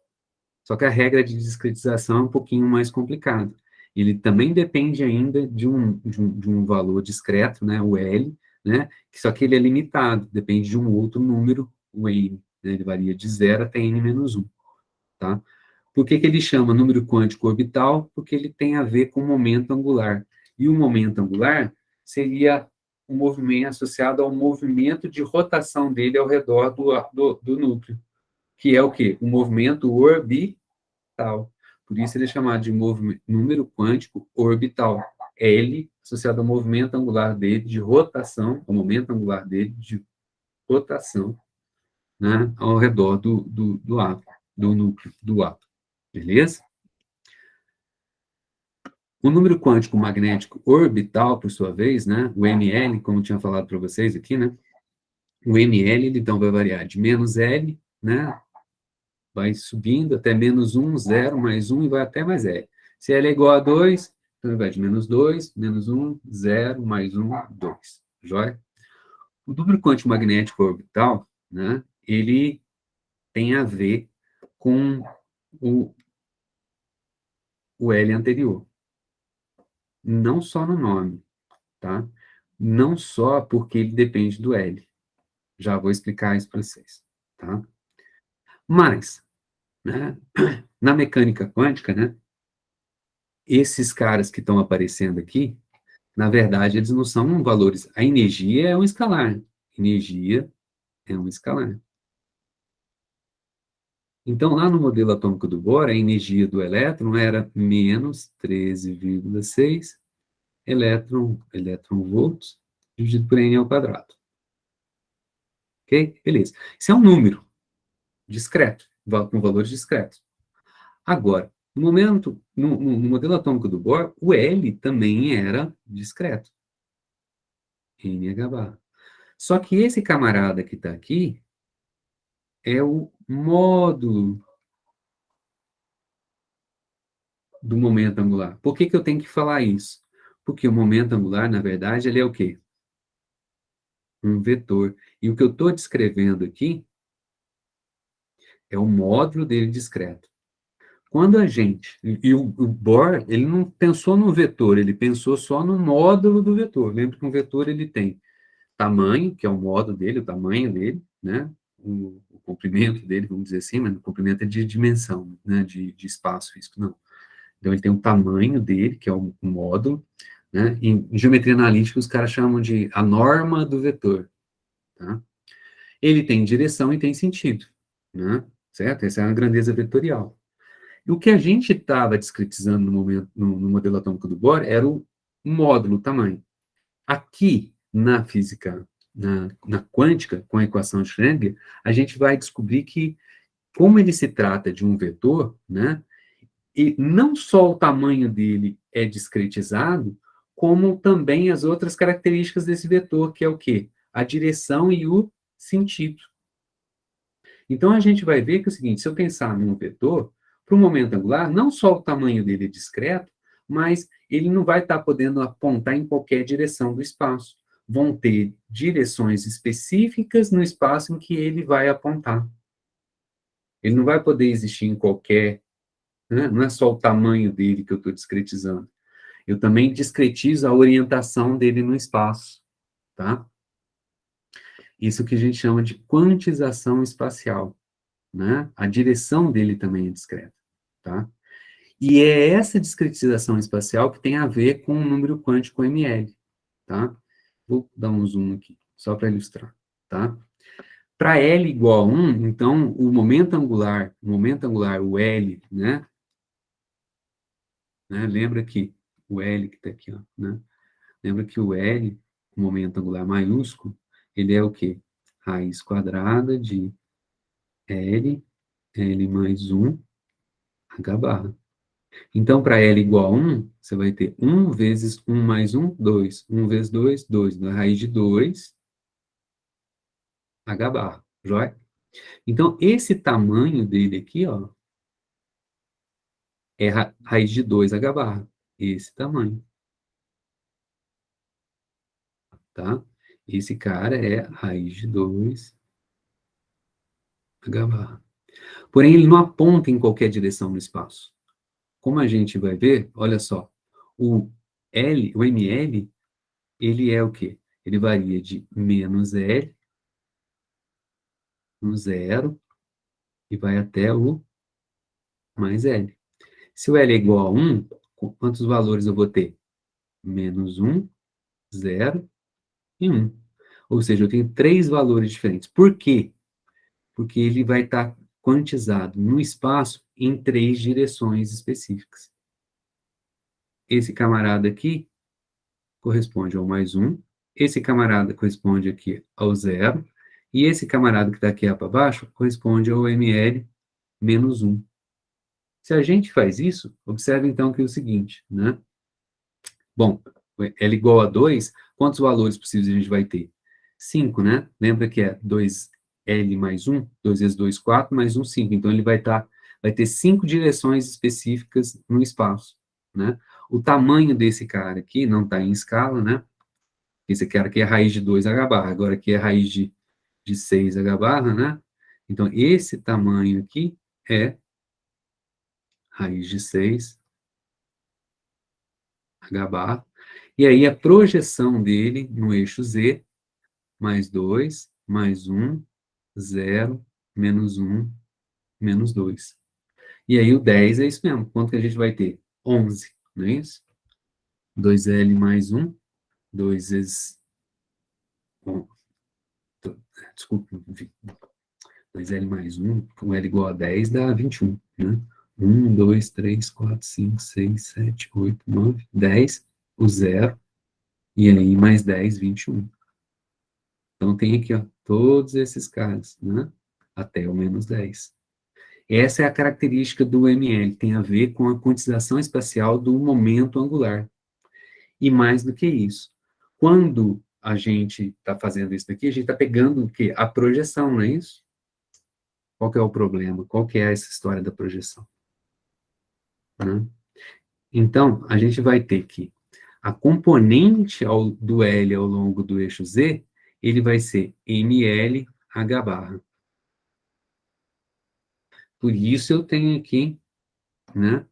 Só que a regra de discretização é um pouquinho mais complicada. Ele também depende ainda de um valor discreto, né, o L, né, só que ele é limitado, depende de um outro número, o N, né, ele varia de 0 até N menos 1, tá? Por que ele chama número quântico orbital? Porque ele tem a ver com o momento angular. E o momento angular seria um movimento associado ao movimento de rotação dele ao redor do núcleo, que é o quê? O movimento orbital. Por isso ele é chamado de número quântico orbital. L associado ao movimento angular dele de rotação, ao momento angular dele de rotação, né, ao redor do átomo, do núcleo do átomo. Beleza? O número quântico magnético orbital, por sua vez, né, o ML, como eu tinha falado para vocês aqui, né, o ML, ele, então, vai variar de menos L, né, vai subindo até menos 1, 0, mais 1 e vai até mais L. Se L é igual a 2, então ele vai de menos 2, menos 1, 0, mais 1, 2. Joia? O número quântico magnético orbital, né, ele tem a ver com o, o L anterior. Não só no nome, tá? Não só porque ele depende do L. Já vou explicar isso para vocês, tá? Mas, né, na mecânica quântica, né, esses caras que estão aparecendo aqui, na verdade, eles não são valores. A energia é um escalar. Energia é um escalar. Então, lá no modelo atômico do Bohr, a energia do elétron era menos 13,6 elétron-volts dividido por n ao quadrado. Ok? Beleza. Isso é um número discreto, com valores discretos. Agora, no modelo atômico do Bohr, o L também era discreto. NH bar. Só que esse camarada que está aqui é o módulo do momento angular. Por que eu tenho que falar isso? Porque o momento angular, na verdade, ele é o quê? Um vetor. E o que eu estou descrevendo aqui é o módulo dele discreto. Quando a gente... E o Bohr, ele não pensou no vetor, ele pensou só no módulo do vetor. Lembra que um vetor, ele tem tamanho, que é o módulo dele, o tamanho dele, né? O comprimento dele, vamos dizer assim, mas o comprimento é de dimensão, né? De espaço físico, não. Então, ele tem o tamanho dele, que é o módulo, né? Em geometria analítica, os caras chamam de a norma do vetor, tá? Ele tem direção e tem sentido, né? Certo? Essa é a grandeza vetorial. E o que a gente estava discretizando no modelo atômico do Bohr era o módulo, o tamanho. Aqui, na física, na quântica, com a equação de Schrödinger, a gente vai descobrir que, como ele se trata de um vetor, né? E não só o tamanho dele é discretizado, como também as outras características desse vetor, que é o quê? A direção e o sentido. Então, a gente vai ver que é o seguinte, se eu pensar num vetor, para o momento angular, não só o tamanho dele é discreto, mas ele não vai estar podendo apontar em qualquer direção do espaço. Vão ter direções específicas no espaço em que ele vai apontar. Ele não vai poder existir em qualquer... Né? Não é só o tamanho dele que eu estou discretizando. Eu também discretizo a orientação dele no espaço. Tá? Isso que a gente chama de quantização espacial. Né? A direção dele também é discreta, tá? E é essa discretização espacial que tem a ver com o número quântico ML, tá? Vou dar um zoom aqui, só para ilustrar, tá? Para L igual a 1, então, o momento angular, o L, né? Lembra que o L que está aqui, ó, né? Lembra que o L, o momento angular maiúsculo, ele é o quê? Raiz quadrada de L mais 1, H barra. Então, para L igual a 1, você vai ter 1 vezes 1 mais 1, 2. 1 vezes 2, 2. Na raiz de 2, H barra, joia? Então, esse tamanho dele aqui, ó, é raiz de 2 H barra. Esse tamanho, tá? Esse cara é raiz de 2 H barra. Porém, ele não aponta em qualquer direção no espaço. Como a gente vai ver, olha só, o ML, ele é o quê? Ele varia de menos L, um zero, e vai até o mais L. Se o L é igual a 1, quantos valores eu vou ter? Menos 1, 0 e 1. Ou seja, eu tenho 3 valores diferentes. Por quê? Porque ele vai estar quantizado no espaço em 3 direções específicas. Esse camarada aqui corresponde ao mais 1, esse camarada corresponde aqui ao 0, e esse camarada que está aqui para baixo corresponde ao ML menos 1. Se a gente faz isso, observe então que é o seguinte, né? Bom, L igual a 2, quantos valores possíveis a gente vai ter? 5, né? Lembra que é 2L mais 1, 2 vezes 2, 4, mais 1, 5. Então, ele vai ter 5 direções específicas no espaço, né? O tamanho desse cara aqui não está em escala, né? Esse cara aqui é raiz de 2 H barra, agora aqui é raiz de 6 H barra, né? Então, esse tamanho aqui é raiz de 6 H barra. E aí, a projeção dele no eixo Z, mais 2, mais 1, 0, menos 1, menos 2. E aí o 10 é isso mesmo. Quanto que a gente vai ter? 11, não é isso? 2L mais 1, 2 vezes... Bom, desculpa, 2L mais 1, com L igual a 10 dá 21, né? 1, 2, 3, 4, 5, 6, 7, 8, 9, 10, o 0, e aí mais 10, 21. Então tem aqui, ó, todos esses caras, né? Até o menos 10. Essa é a característica do ML, tem a ver com a quantização espacial do momento angular. E mais do que isso, quando a gente está fazendo isso daqui, a gente está pegando o quê? A projeção, não é isso? Qual que é o problema? Qual que é essa história da projeção? Né? Então, a gente vai ter que a componente do L ao longo do eixo Z, ele vai ser ML H barra. Por isso eu tenho aqui, né?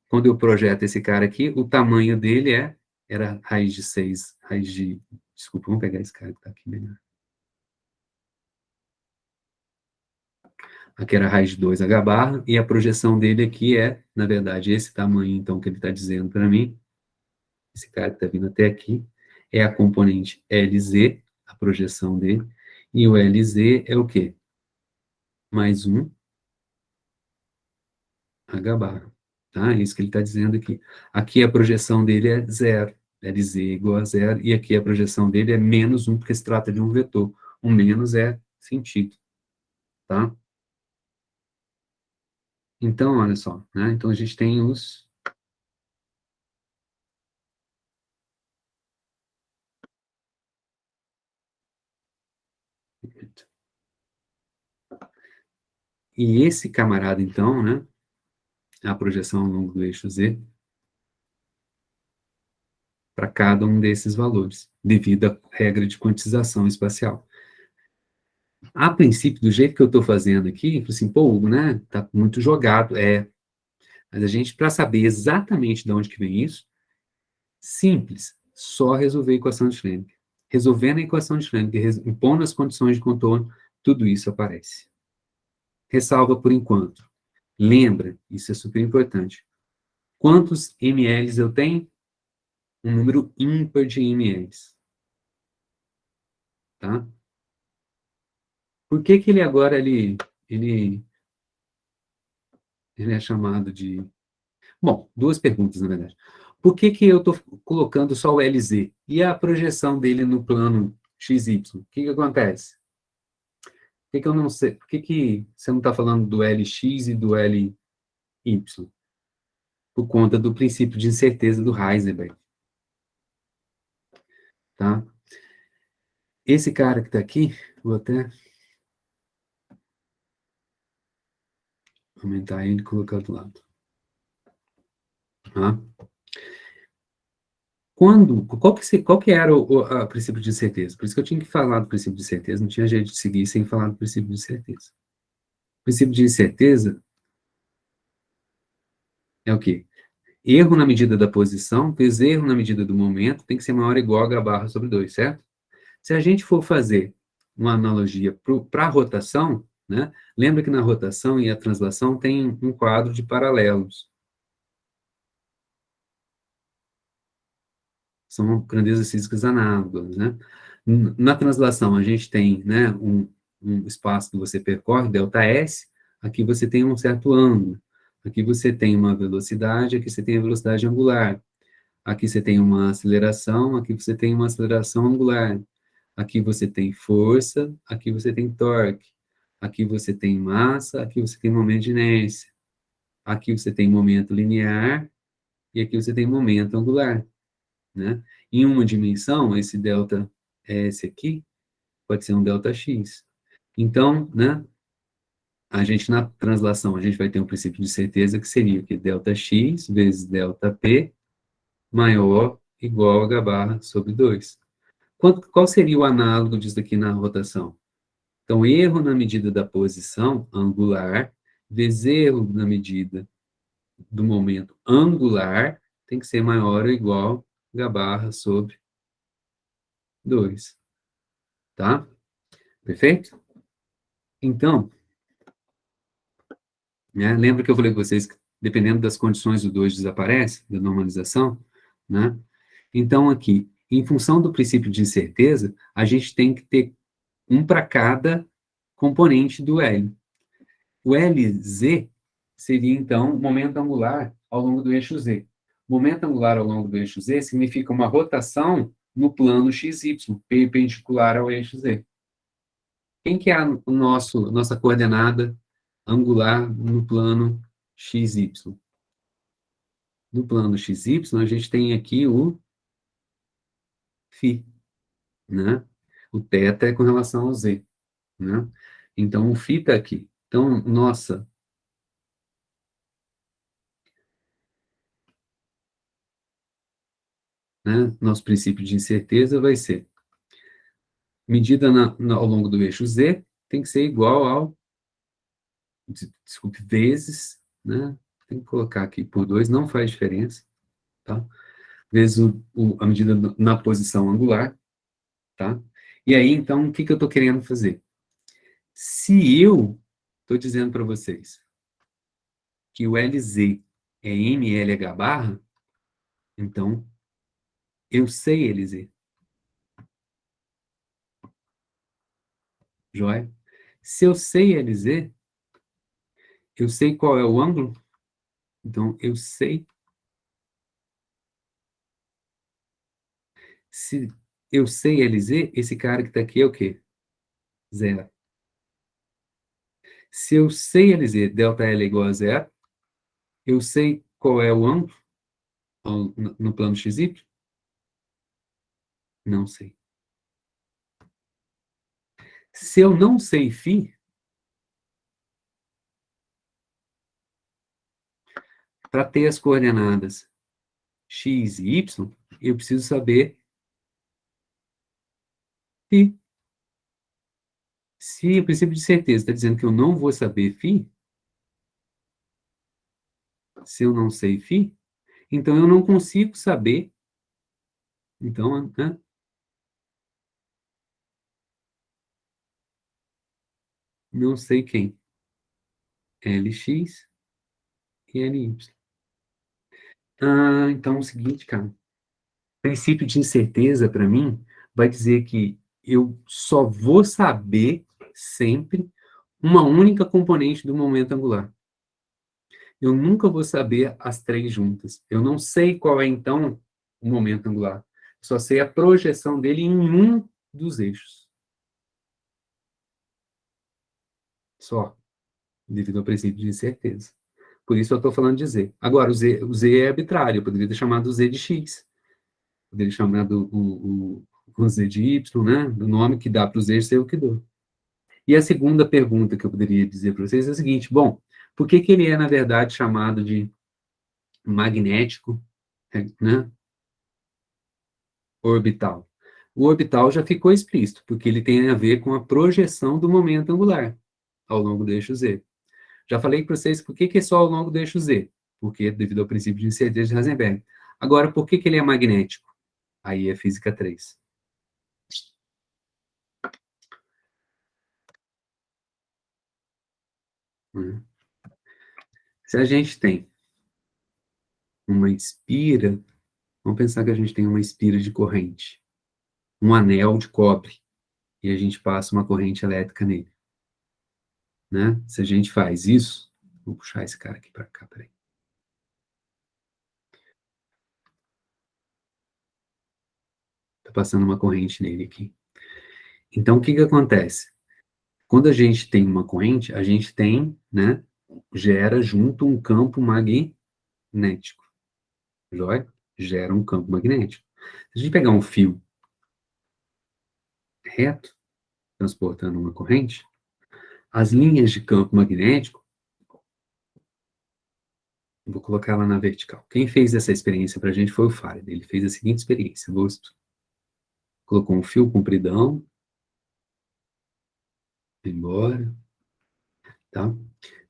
Quando eu projeto esse cara aqui, o tamanho dele era raiz de 6, desculpa, vamos pegar esse cara que está aqui melhor. Aqui era raiz de 2 H barra, e a projeção dele aqui é, na verdade, esse tamanho, então, que ele está dizendo para mim, esse cara que está vindo até aqui, é a componente LZ, a projeção dele, e o LZ é o quê? Mais 1 H barra, tá? É isso que ele está dizendo aqui. Aqui a projeção dele é 0, LZ igual a 0, e aqui a projeção dele é menos 1, porque se trata de um vetor. O menos é sentido, tá? Então, olha só, né? Então a gente tem os... E esse camarada, então, né? A projeção ao longo do eixo Z, para cada um desses valores, devido à regra de quantização espacial. A princípio, do jeito que eu estou fazendo aqui, assim, pô, né, tá muito jogado, mas a gente, para saber exatamente de onde que vem isso, simples, só resolver a equação de Schrödinger. Resolvendo a equação de Schrödinger, impondo as condições de contorno, tudo isso aparece. Ressalva por enquanto. Lembra, isso é super importante. Quantos mLs eu tenho? Um número ímpar de mLs. Tá? Por que que ele agora, ele é chamado de... Bom, duas perguntas, na verdade. Por que que eu estou colocando só o LZ? E a projeção dele no plano XY? O que que acontece? Por que que eu não sei? Por que que você não está falando do LX e do LY? Por conta do princípio de incerteza do Heisenberg. Tá? Esse cara que está aqui, vou até aumentar ele e colocar do lado. Tá? Qual que era o princípio de incerteza? Por isso que eu tinha que falar do princípio de incerteza, não tinha jeito de seguir sem falar do princípio de incerteza. O princípio de incerteza é o quê? Erro na medida da posição, vezes erro na medida do momento, tem que ser maior ou igual a H barra sobre 2, certo? Se a gente for fazer uma analogia para a rotação, né, lembra que na rotação e a translação tem um quadro de paralelos. São grandezas físicas análogas, né? Na translação, a gente tem, né, um espaço que você percorre, ΔS, aqui você tem um certo ângulo, aqui você tem uma velocidade, aqui você tem a velocidade angular, aqui você tem uma aceleração, aqui você tem uma aceleração angular, aqui você tem força, aqui você tem torque, aqui você tem massa, aqui você tem momento de inércia, aqui você tem momento linear, e aqui você tem momento angular. Né? Em uma dimensão, esse delta S aqui pode ser um delta X. Então, né, a gente na translação, a gente vai ter um princípio de certeza que seria que delta X vezes delta P maior ou igual a H barra sobre 2. Qual seria o análogo disso aqui na rotação? Então, erro na medida da posição angular vezes erro na medida do momento angular tem que ser maior ou igual a H barra sobre 2. Tá? Perfeito? Então, né? Lembra que eu falei com vocês que, dependendo das condições, o 2 desaparece, da normalização, né? Então, aqui, em função do princípio de incerteza, a gente tem que ter um para cada componente do L. O LZ seria, então, momento angular ao longo do eixo Z. Momento angular ao longo do eixo Z significa uma rotação no plano XY, perpendicular ao eixo Z. Quem que é nossa coordenada angular no plano XY? No plano XY, a gente tem aqui o φ, né? O θ é com relação ao Z, né? Então, o φ está aqui. Então, nosso princípio de incerteza vai ser medida ao longo do eixo Z tem que ser igual ao, desculpe, vezes, né? Tem que colocar aqui por 2, não faz diferença, tá? Vezes a medida na posição angular, tá? E aí, então, o que eu estou querendo fazer? Se eu estou dizendo para vocês que o LZ é MLH barra, então eu sei LZ, joia? Se eu sei LZ, eu sei qual é o ângulo, então eu sei. Se eu sei LZ, esse cara que está aqui é o quê? Zero. Se eu sei LZ, delta L é igual a zero, eu sei qual é o ângulo no plano XY? Não sei. Se eu não sei φ, para ter as coordenadas x e y, eu preciso saber φ. Se o princípio de certeza está dizendo que eu não vou saber φ, se eu não sei φ, então eu não consigo saber, então, né? Não sei quem. Lx e Ly. Então é o seguinte, cara. Princípio de incerteza, para mim, vai dizer que eu só vou saber sempre uma única componente do momento angular. Eu nunca vou saber as três juntas. Eu não sei qual é, então, o momento angular. Só sei a projeção dele em um dos eixos. Só, devido ao princípio de incerteza. Por isso eu estou falando de Z. Agora, o Z é arbitrário. Eu poderia ter chamado Z de X. Poderia ter chamado o Z de Y, né? Do nome que dá para os eixos, é o que dou. E a segunda pergunta que eu poderia dizer para vocês é a seguinte: bom, por que ele é, na verdade, chamado de magnético, né, orbital? O orbital já ficou explícito, porque ele tem a ver com a projeção do momento angular ao longo do eixo Z. Já falei para vocês por que é só ao longo do eixo Z, porque devido ao princípio de incerteza de Heisenberg. Agora, por que ele é magnético? Aí é física 3. Né? Se a gente tem uma espira, vamos pensar que a gente tem uma espira de corrente, um anel de cobre, e a gente passa uma corrente elétrica nele, né? Se a gente faz isso, vou puxar esse cara aqui para cá, peraí. Tá passando uma corrente nele aqui. Então, o que que acontece? Quando a gente tem uma corrente, a gente tem, né, gera junto um campo magnético, joia? Gera um campo magnético. Se a gente pegar um fio reto, transportando uma corrente, as linhas de campo magnético, vou colocar ela na vertical. Quem fez essa experiência para a gente foi o Faraday. Ele fez a seguinte experiência: colocou um fio compridão, embora, tá?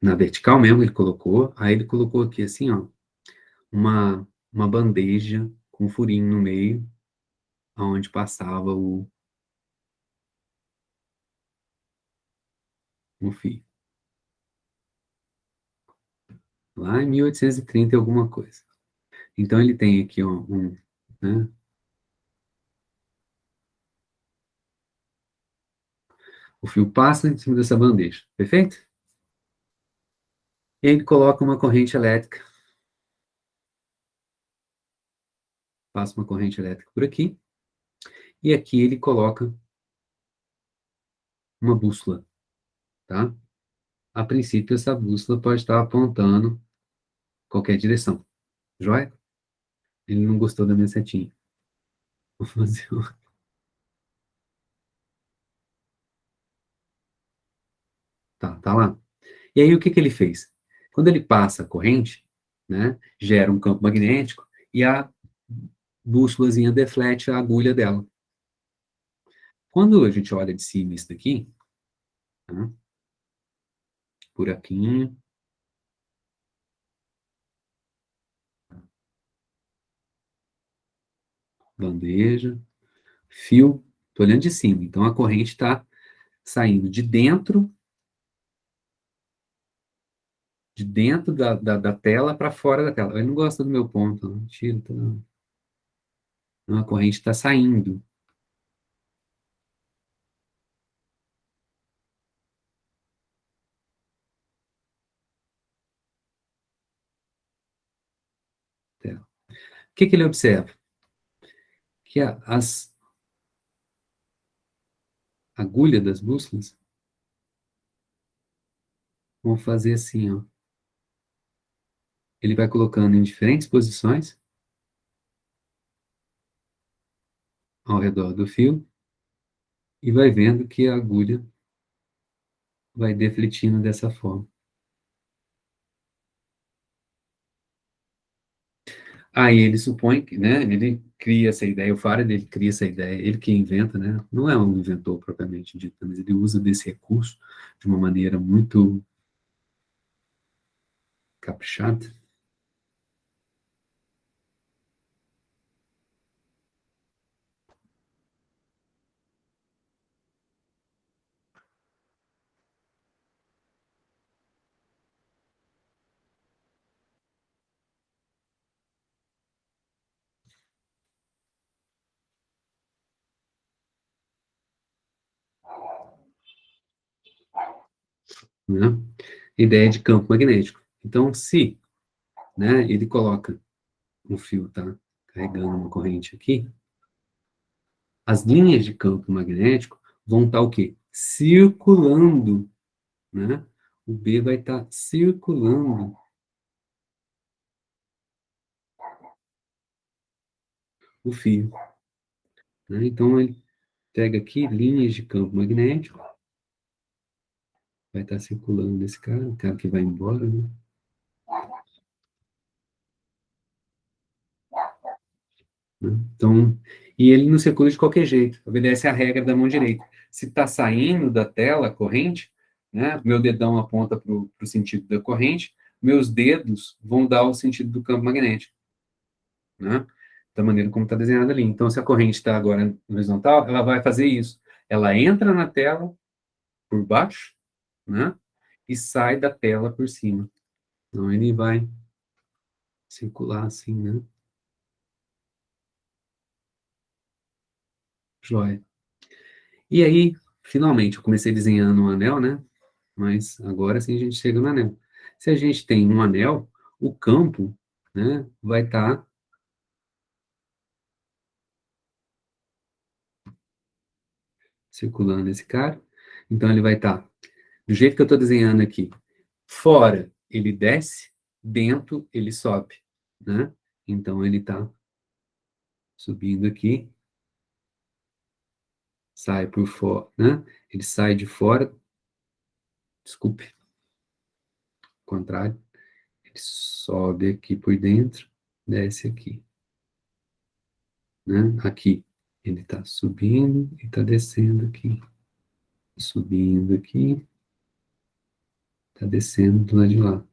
Na vertical mesmo ele colocou, aí ele colocou aqui assim, ó, uma bandeja com um furinho no meio, aonde passava o fio. lá em 1830 e alguma coisa. Então, ele tem aqui né, o fio passa em cima dessa bandeja, perfeito? E aí ele coloca uma corrente elétrica, passa uma corrente elétrica por aqui, e aqui ele coloca uma bússola, tá? A princípio, essa bússola pode estar apontando qualquer direção, joia? Ele não gostou da minha setinha. Vou fazer tá lá. E aí, o que que ele fez? Quando ele passa a corrente, né, gera um campo magnético e a bússolazinha deflete a agulha dela. Quando a gente olha de cima isso daqui, tá, buraquinho, bandeja, fio, tô olhando de cima. Então, a corrente está saindo de dentro da tela para fora da tela. Ele não gosta do meu ponto, não. Tira, tá, não. Não, a corrente está saindo. Da tela. O que que ele observa? Que as agulhas das bússolas vão fazer assim, ó. Ele vai colocando em diferentes posições ao redor do fio e vai vendo que a agulha vai defletindo dessa forma. Aí ele supõe que, né, ele cria essa ideia, o Faraday cria essa ideia, ele que inventa, né, não é um inventor propriamente dito, mas ele usa desse recurso de uma maneira muito caprichada, né, ideia de campo magnético. Então, se, né, ele coloca um fio, tá, carregando uma corrente aqui, as linhas de campo magnético vão estar o quê? Circulando, né? O B vai estar circulando o fio, né? Então, ele pega aqui linhas de campo magnético, vai estar circulando nesse cara, o cara que vai embora, né? Então, e ele não circula de qualquer jeito, obedece à regra da mão direita. Se está saindo da tela a corrente, né, meu dedão aponta para o sentido da corrente, meus dedos vão dar o sentido do campo magnético, né, da maneira como está desenhado ali. Então, se a corrente está agora no horizontal, ela vai fazer isso. Ela entra na tela por baixo, né, e sai da tela por cima. Então, ele vai circular assim, né, joia. E aí, finalmente, eu comecei desenhando um anel, né? Mas agora sim a gente chega no anel. Se a gente tem um anel, o campo, né, vai estar circulando esse cara. Então ele vai estar do jeito que eu estou desenhando aqui. Fora ele desce, dentro ele sobe, né? Então ele está subindo aqui, sai por fora, né? Ele sai de fora, desculpe, ao contrário, ele sobe aqui por dentro, desce aqui, né? Aqui ele está subindo e está descendo aqui. Subindo aqui, tá descendo do lado de lá.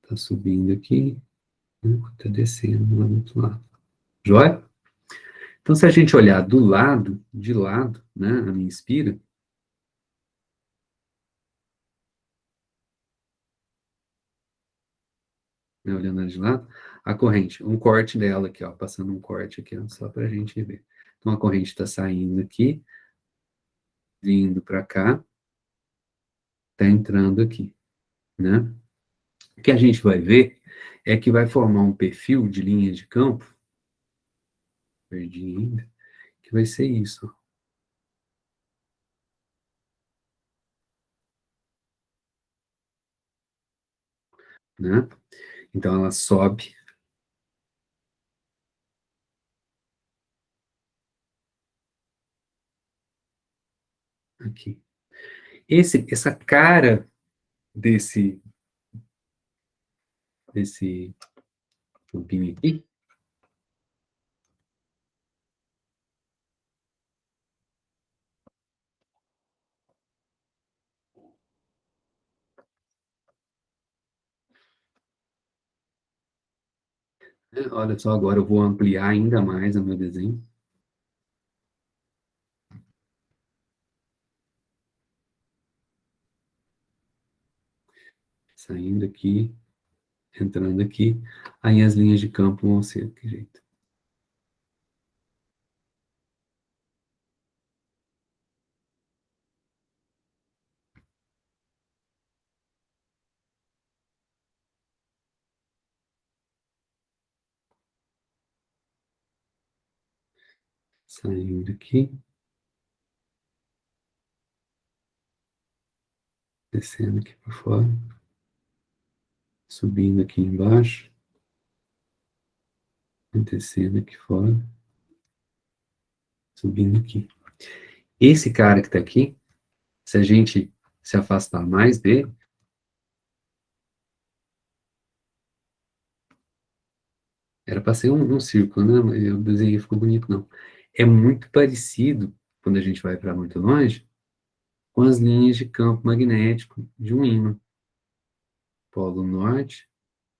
Tá subindo aqui, né, tá descendo lá do outro lado. Joia? Então, se a gente olhar do lado, de lado, né, a minha inspira, né, olhando ela de lado, a corrente, um corte dela aqui, ó, passando um corte aqui, ó, só para a gente ver. Então, a corrente está saindo aqui, vindo para cá, está entrando aqui, né? O que a gente vai ver é que vai formar um perfil de linha de campo, verdinho ainda, que vai ser isso, ó, né? Então, ela sobe aqui. Essa cara desse campinho aqui, né? Olha só, agora eu vou ampliar ainda mais o meu desenho. Saindo aqui, entrando aqui, aí as linhas de campo vão ser desse jeito. Saindo aqui, descendo aqui para fora, subindo aqui embaixo, descendo aqui fora, subindo aqui. Esse cara que está aqui, se a gente se afastar mais dele, era para ser um círculo, né? Mas eu desenhei, ficou bonito, não. É muito parecido, quando a gente vai para muito longe, com as linhas de campo magnético de um ímã. Polo norte,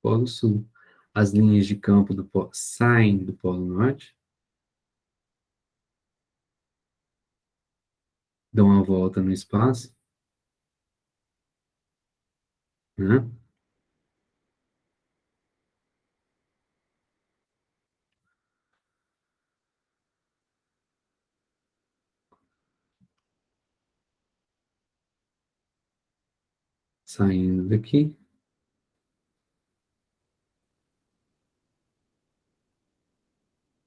polo sul. As linhas de campo saem do polo norte, dão uma volta no espaço, né? Saindo daqui,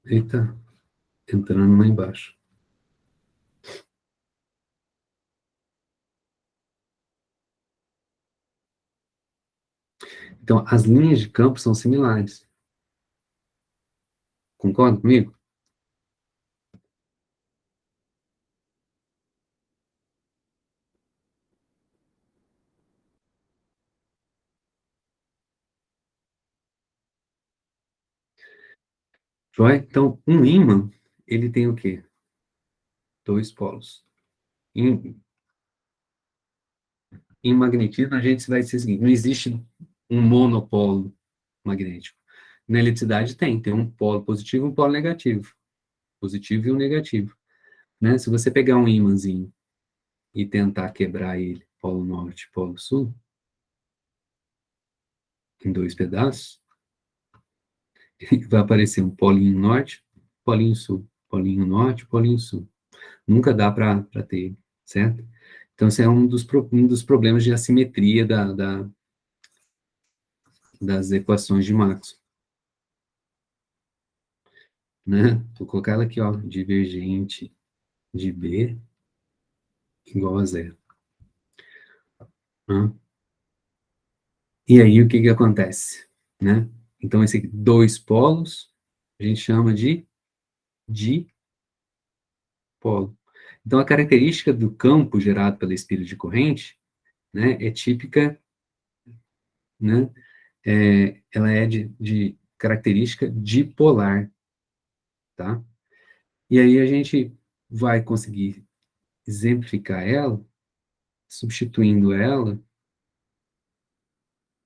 eita, entrando lá embaixo. Então, as linhas de campo são similares. Concorda comigo? Joia? Então, um ímã, ele tem o quê? Dois polos. Em, em magnetismo, a gente vai dizer o seguinte, não existe um monopolo magnético. Na eletricidade tem um polo positivo e um polo negativo. Positivo e um negativo. Né? Se você pegar um ímãzinho e tentar quebrar ele, polo norte e polo sul, em dois pedaços, vai aparecer um polinho norte, polinho sul, polinho norte, polinho sul. Nunca dá para ter, certo? Então, esse é um dos problemas de assimetria das equações de Maxwell. Né? Vou colocar ela aqui, ó, divergente de B igual a zero. Né? E aí, o que que acontece? Né? Então, esse aqui, dois polos, a gente chama de dipolo. Então, a característica do campo gerado pela espira de corrente, né, é típica, né, ela é de característica dipolar, tá? E aí a gente vai conseguir exemplificar ela, substituindo ela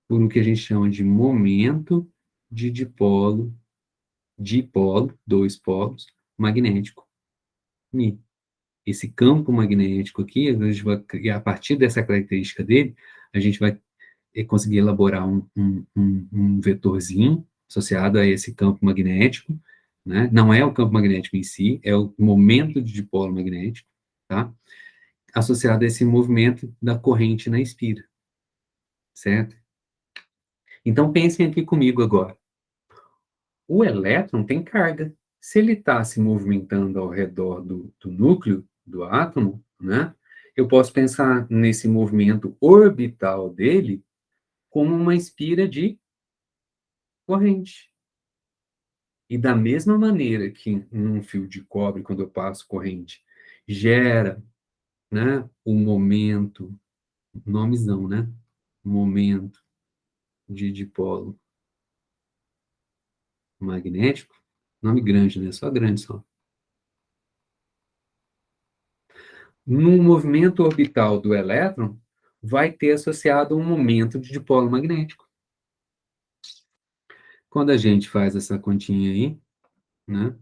por o que a gente chama de momento de dipolo, dois polos, magnético, Mi. Esse campo magnético aqui, a gente vai criar, a partir dessa característica dele, a gente vai conseguir elaborar um vetorzinho associado a esse campo magnético, né? Não é o campo magnético em si, é o momento de dipolo magnético, tá? Associado a esse movimento da corrente na espira, certo? Então, pensem aqui comigo agora. O elétron tem carga. Se ele está se movimentando ao redor do núcleo do átomo, né? Eu posso pensar nesse movimento orbital dele como uma espira de corrente. E da mesma maneira que num fio de cobre, quando eu passo corrente, gera, né, um momento, nomezão, né? Momento de dipolo magnético, nome grande, né? Só grande só. No movimento orbital do elétron, vai ter associado um momento de dipolo magnético. Quando a gente faz essa continha aí, né?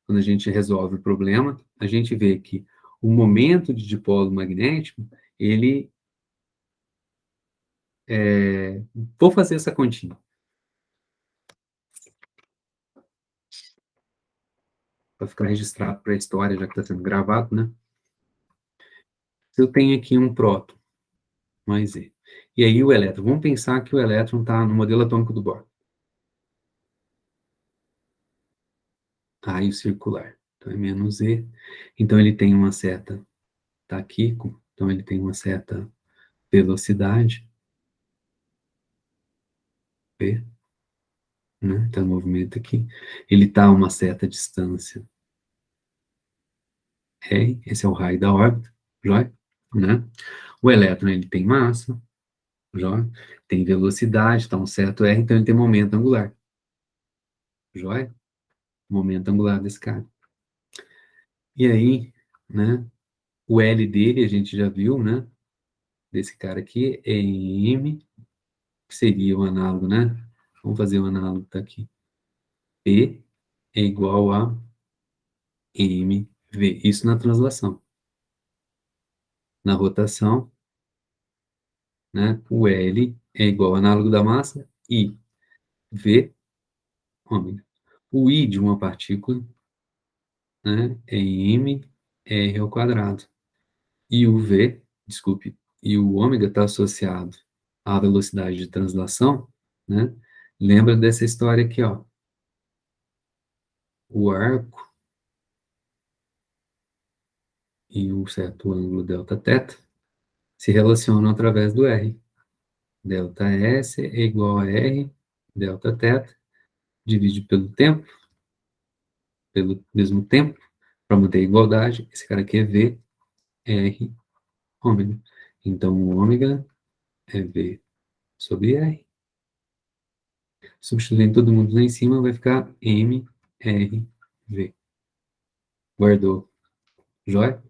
Quando a gente resolve o problema, a gente vê que o momento de dipolo magnético, ele... vou fazer essa continha. Para ficar registrado para a história, já que está sendo gravado, né? Se eu tenho aqui um próton mais E, e aí o elétron, vamos pensar que o elétron está no modelo atômico do Bohr. Raio circular. Então é menos E. Então ele tem uma certa... Está aqui, então ele tem uma certa velocidade, V, né? Então o movimento aqui. Ele está a uma certa distância, R, esse é o raio da órbita, joia? Né? O elétron, ele tem massa, joia? Tem velocidade, está um certo R, então ele tem momento angular, joia? Momento angular desse cara. E aí, né? O L dele, a gente já viu, né? Desse cara aqui, é M, que seria o análogo, né? Vamos fazer o análogo, tá aqui. P é igual a mv. Isso na translação. Na rotação, né? O L é igual ao análogo da massa, I, V, ômega. O I de uma partícula, né? É m r ao quadrado. E o V, desculpe, e o ômega está associado à velocidade de translação, né? Lembra dessa história aqui, ó. O arco e o certo ângulo delta θ se relacionam através do R. Delta S é igual a R, delta θ, divide pelo mesmo tempo, para manter a igualdade. Esse cara aqui é V, R, ômega. Então, o ômega é V sobre R. Substituindo todo mundo lá em cima, vai ficar M, R, V. Guardou. Joia?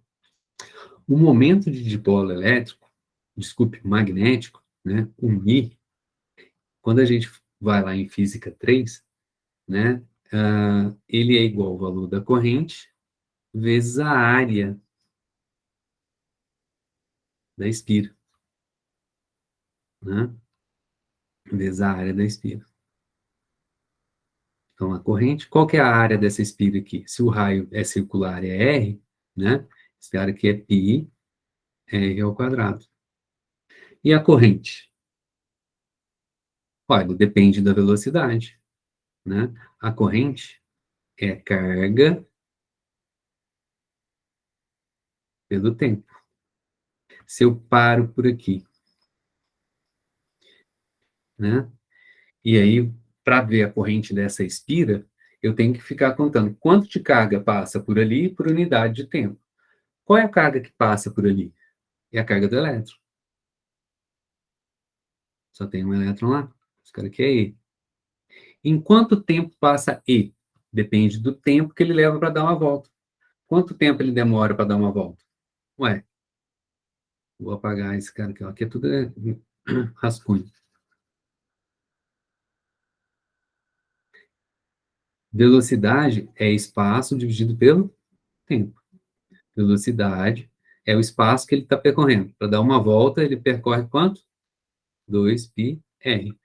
O momento de dipolo elétrico, desculpe, magnético, né, o Mi, quando a gente vai lá em física 3, né, ele é igual ao valor da corrente vezes a área da espira, né, vezes a área da espira. Então, a corrente, qual que é a área dessa espira aqui? Se o raio é circular, é R, né, esse cara aqui é π, R ao quadrado. E a corrente? Olha, depende da velocidade, né? A corrente é carga pelo tempo. Se eu paro por aqui, né? E aí, para ver a corrente dessa espira, eu tenho que ficar contando quanto de carga passa por ali por unidade de tempo. Qual é a carga que passa por ali? É a carga do elétron. Só tem um elétron lá. Esse cara aqui é E. Em quanto tempo passa E? Depende do tempo que ele leva para dar uma volta. Quanto tempo ele demora para dar uma volta? Ué, vou apagar esse cara aqui, ó. Aqui é tudo rascunho. Velocidade é espaço dividido pelo tempo. Velocidade é o espaço que ele está percorrendo. Para dar uma volta, ele percorre quanto? 2πr,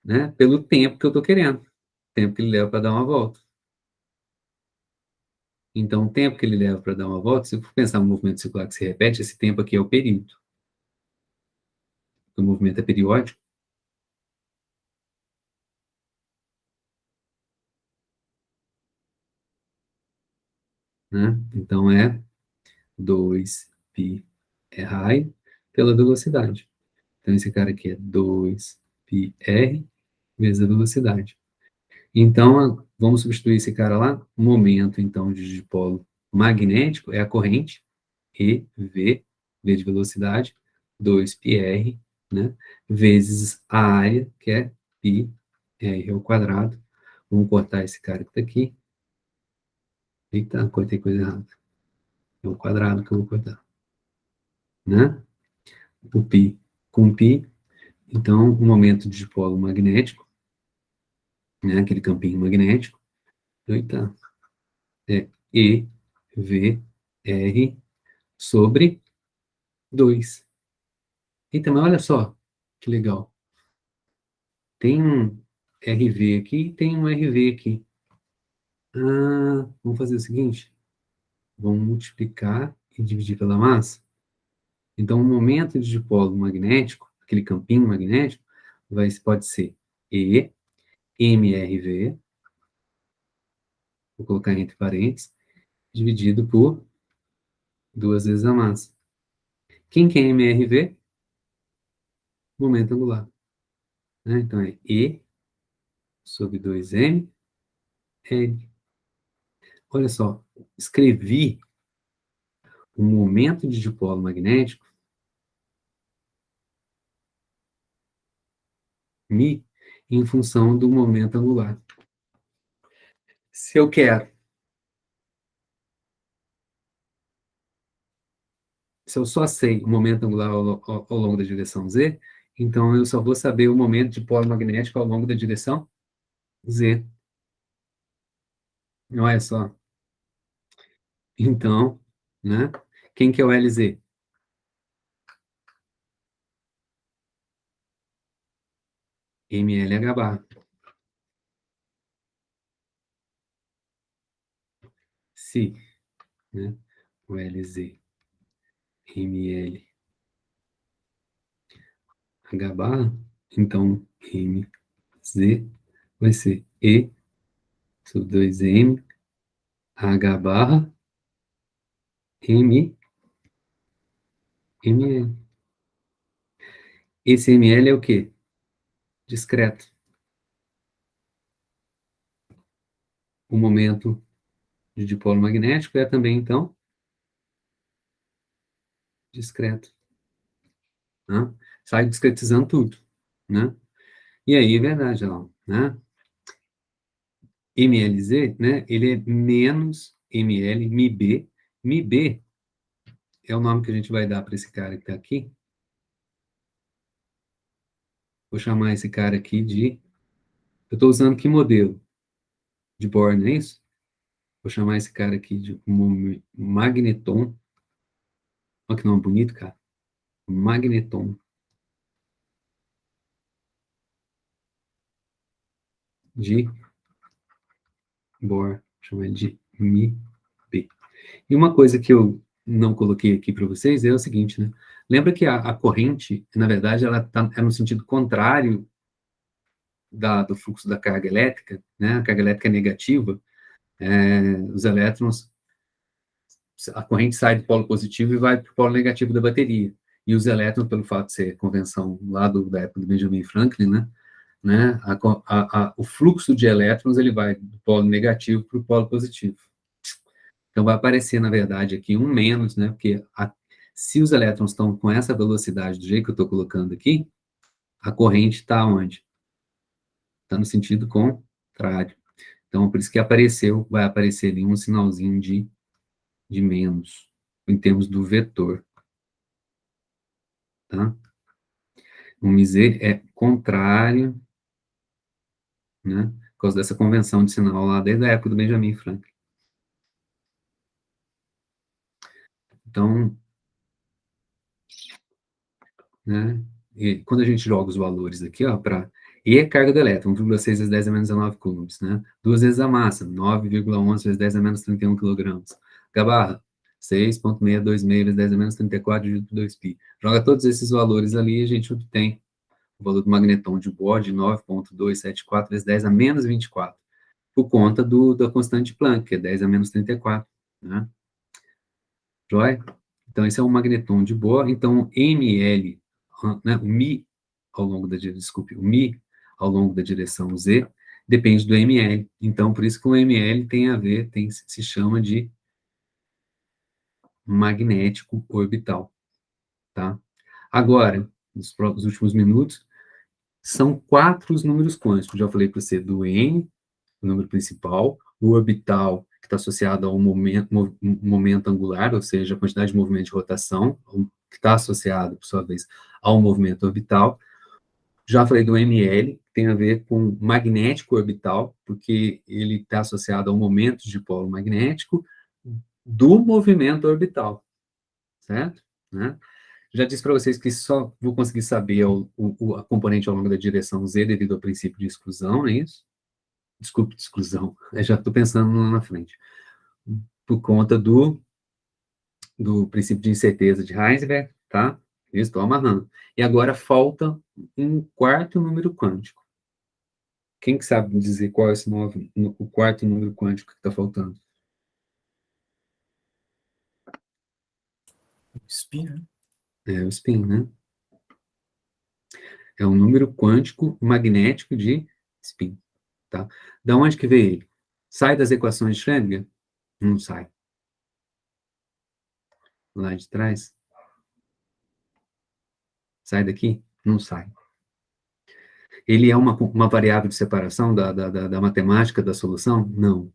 né? Pelo tempo que eu estou querendo, tempo que ele leva para dar uma volta. Então, o tempo que ele leva para dar uma volta, se eu for pensar no movimento circular que se repete, esse tempo aqui é o período. O movimento é periódico, né? Então, é 2πr pela velocidade. Então, esse cara aqui é 2πr vezes a velocidade. Então, vamos substituir esse cara lá. O momento, então, de dipolo magnético é a corrente, EV, V de velocidade, 2πr, né? Vezes a área, que é πr ao quadrado. Vamos cortar esse cara que está aqui. Eita, cortei coisa errada. É o quadrado que eu vou cortar, né? O π com π. Então, o momento de dipolo magnético, né? Aquele campinho magnético. Eita, é EVR sobre 2. Então, mas olha só, que legal. Tem um RV aqui e tem um RV aqui. Ah, vamos fazer o seguinte. Vamos multiplicar e dividir pela massa. Então, o momento de dipolo magnético, aquele campinho magnético, pode ser E, MRV, vou colocar entre parênteses, dividido por 2 vezes a massa. Quem que é MRV? Momento angular, né? Então, é E sobre 2M, L. Olha só, escrevi o momento de dipolo magnético, μ, em função do momento angular. Se eu quero, se eu só sei o momento angular ao longo da direção Z, então eu só vou saber o momento de polo magnético ao longo da direção Z. Olha só. Então, né? Quem que é o LZ? MLH bar. Se, né? O LZ, ML, H bar, então MZ vai ser E sobre 2M, H barra, M, ML. Esse ML é o quê? Discreto. O momento de dipolo magnético é também, então, discreto. Né? Sai discretizando tudo. Né? E aí, é verdade, ó, né? MLZ, né? Ele é menos ML, MIB. MIB é o nome que a gente vai dar para esse cara que está aqui. Vou chamar esse cara aqui de... Eu estou usando que modelo? De Bohr, não é isso? Vou chamar esse cara aqui de magneton. Olha que nome bonito, cara. Magneton de Bohr. Chama ele de MIB. E uma coisa que eu não coloquei aqui para vocês é o seguinte, né? Lembra que a corrente, na verdade, ela é no sentido contrário do fluxo da carga elétrica, né? A carga elétrica é negativa, os elétrons, a corrente sai do polo positivo e vai para o polo negativo da bateria. E os elétrons, pelo fato de ser convenção lá da época do Benjamin Franklin, né, o fluxo de elétrons ele vai do polo negativo para o polo positivo. Então, vai aparecer, na verdade, aqui um menos, né, porque se os elétrons estão com essa velocidade do jeito que eu estou colocando aqui, a corrente está onde? Está no sentido contrário. Então, por isso que vai aparecer ali um sinalzinho de menos, em termos do vetor. Tá? O Z é contrário, né? Por causa dessa convenção de sinal lá desde a época do Benjamin Franklin. Então, né? quando a gente joga os valores aqui, ó, para E é carga do elétron, 1,6 vezes 10 a menos 19 coulombs, né? 2 vezes a massa, 9,11 vezes 10 a menos 31 quilogramas. H/barra, 6,626 vezes 10 a menos 34 dividido por 2π. Joga todos esses valores ali e a gente obtém o valor do magneton de Bohr de 9,274 vezes 10 a menos 24, por conta da constante Planck, que é 10 a menos 34, né? Joia? Então, esse é o magneton de Bohr. Então, ml, né, o mi ao longo da, desculpe, o mi ao longo da direção z depende do ml. Então, por isso que o ml tem a ver, se chama de magnético orbital, tá? Agora, nos últimos minutos, são 4 os números quânticos. Já falei para você do N, o número principal, o orbital, que está associado ao momento angular, ou seja, a quantidade de movimento de rotação, que está associado, por sua vez, ao movimento orbital. Já falei do ML, que tem a ver com magnético orbital, porque ele está associado ao momento de polo magnético do movimento orbital, certo? Né? Já disse para vocês que só vou conseguir saber a componente ao longo da direção Z devido ao princípio de exclusão, não é isso? Desculpe, de exclusão. Eu já estou pensando lá na frente. Por conta do princípio de incerteza de Heisenberg, tá? Estou amarrando. E agora falta um quarto número quântico. Quem que sabe me dizer qual é o quarto número quântico que está faltando? Spin, né? É o spin, né? É um número quântico magnético de spin, tá? Da onde que veio ele? Sai das equações de Schrödinger? Não sai. Lá de trás? Sai daqui? Não sai. Ele é uma variável de separação da matemática da solução? Não.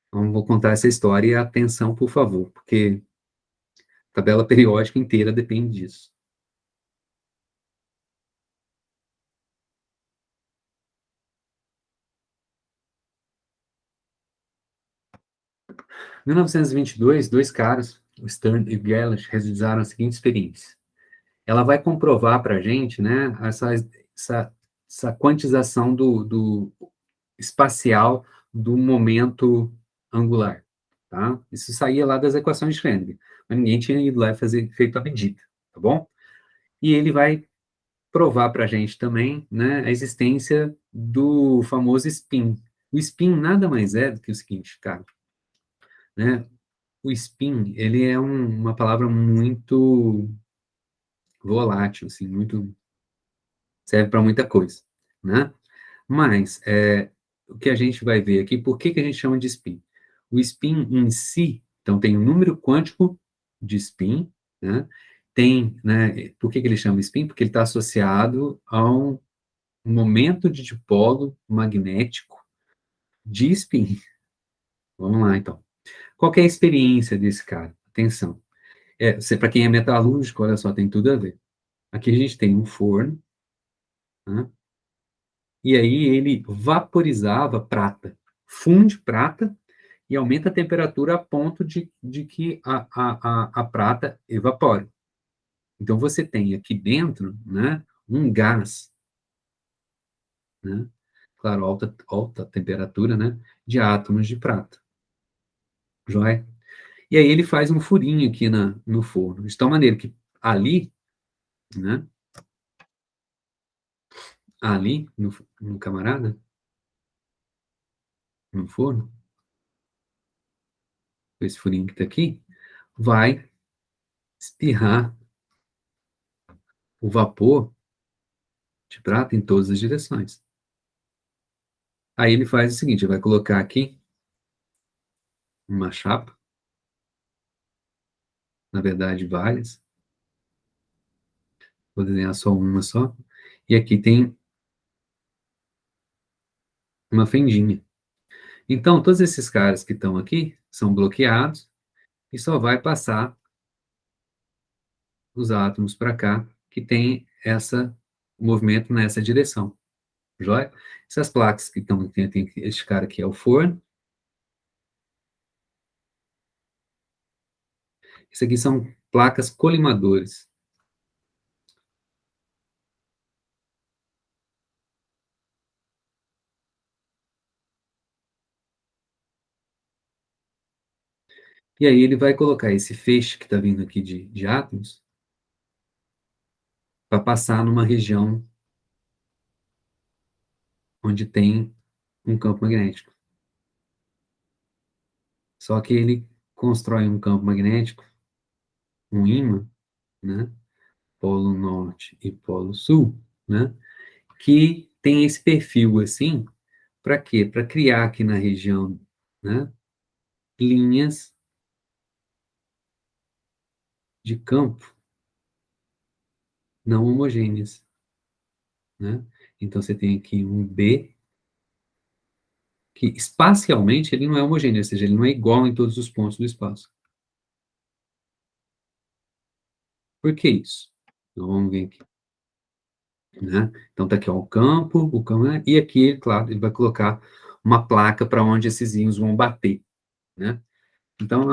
Então, vou contar essa história e atenção, por favor, porque a tabela periódica inteira depende disso. Em 1922, dois caras, o Stern e o Gerlach, realizaram a seguinte experiência. Ela vai comprovar para a gente, né, essa quantização do espacial do momento angular, tá? Isso saía lá das equações de Schrödinger, mas ninguém tinha ido lá e feito a medida, tá bom? E ele vai provar para a gente também, né, a existência do famoso spin. O spin nada mais é do que o seguinte, cara, né? O spin, ele é uma palavra muito volátil, assim, muito serve para muita coisa, né? Mas o que a gente vai ver aqui, por que a gente chama de spin? O spin em si, então tem o número quântico de spin, né? Tem, né? Por que ele chama spin? Porque ele está associado a um momento de dipolo magnético de spin. Vamos lá, então. Qual que é a experiência desse cara? Atenção. Para quem é metalúrgico, olha só, tem tudo a ver. Aqui a gente tem um forno, né? E aí ele vaporizava prata, funde prata e aumenta a temperatura a ponto de que a prata evapore. Então você tem aqui dentro, né, um gás, né, claro, alta temperatura, né, de átomos de prata, joia? E aí ele faz um furinho aqui no forno, de tal maneira que ali, né, ali no camarada, no forno, esse furinho que está aqui, vai espirrar o vapor de prata em todas as direções. Aí ele faz o seguinte, ele vai colocar aqui uma chapa, na verdade várias, vou desenhar só uma só, e aqui tem uma fendinha. Então, todos esses caras que estão aqui são bloqueados e só vai passar os átomos para cá, que tem esse movimento nessa direção. Joia? Essas placas que estão, tem este cara aqui é o forno. Isso aqui são placas colimadoras. E aí ele vai colocar esse feixe que está vindo aqui de átomos para passar numa região onde tem um campo magnético. Só que ele constrói um campo magnético, um ímã, né? Polo norte e polo sul, né? Que tem esse perfil assim, para quê? Para criar aqui na região, né? Linhas de campo não homogêneas, né? Então você tem aqui um B que espacialmente ele não é homogêneo, ou seja, ele não é igual em todos os pontos do espaço. Por que isso? Então vamos ver aqui, né? Então tá aqui ó, o campo, né? E aqui, claro, ele vai colocar uma placa para onde esses íons vão bater, né? Então,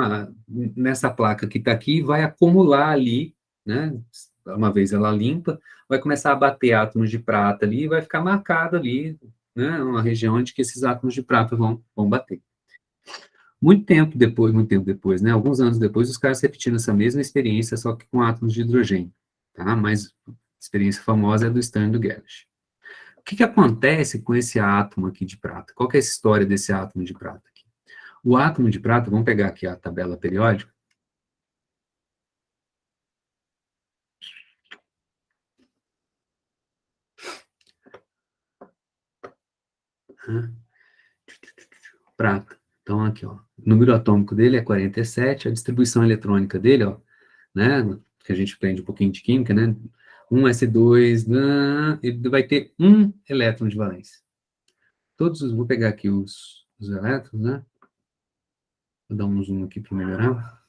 nessa placa que está aqui, vai acumular ali, né? Uma vez ela limpa, vai começar a bater átomos de prata ali e vai ficar marcado ali, né? Uma região onde que esses átomos de prata vão bater. Muito tempo depois, né? Alguns anos depois, os caras repetiram essa mesma experiência, só que com átomos de hidrogênio, tá? Mas a experiência famosa é do Stern e do Gerlach. O que acontece com esse átomo aqui de prata? Qual que é a história desse átomo de prata aqui? O átomo de prata, vamos pegar aqui a tabela periódica, né? Prata. Então, aqui, ó, o número atômico dele é 47, a distribuição eletrônica dele, ó, né, que a gente aprende um pouquinho de química, né, 1s2, ele vai ter um elétron de valência. Vou pegar aqui os elétrons, né, vou dar um zoom aqui para melhorar.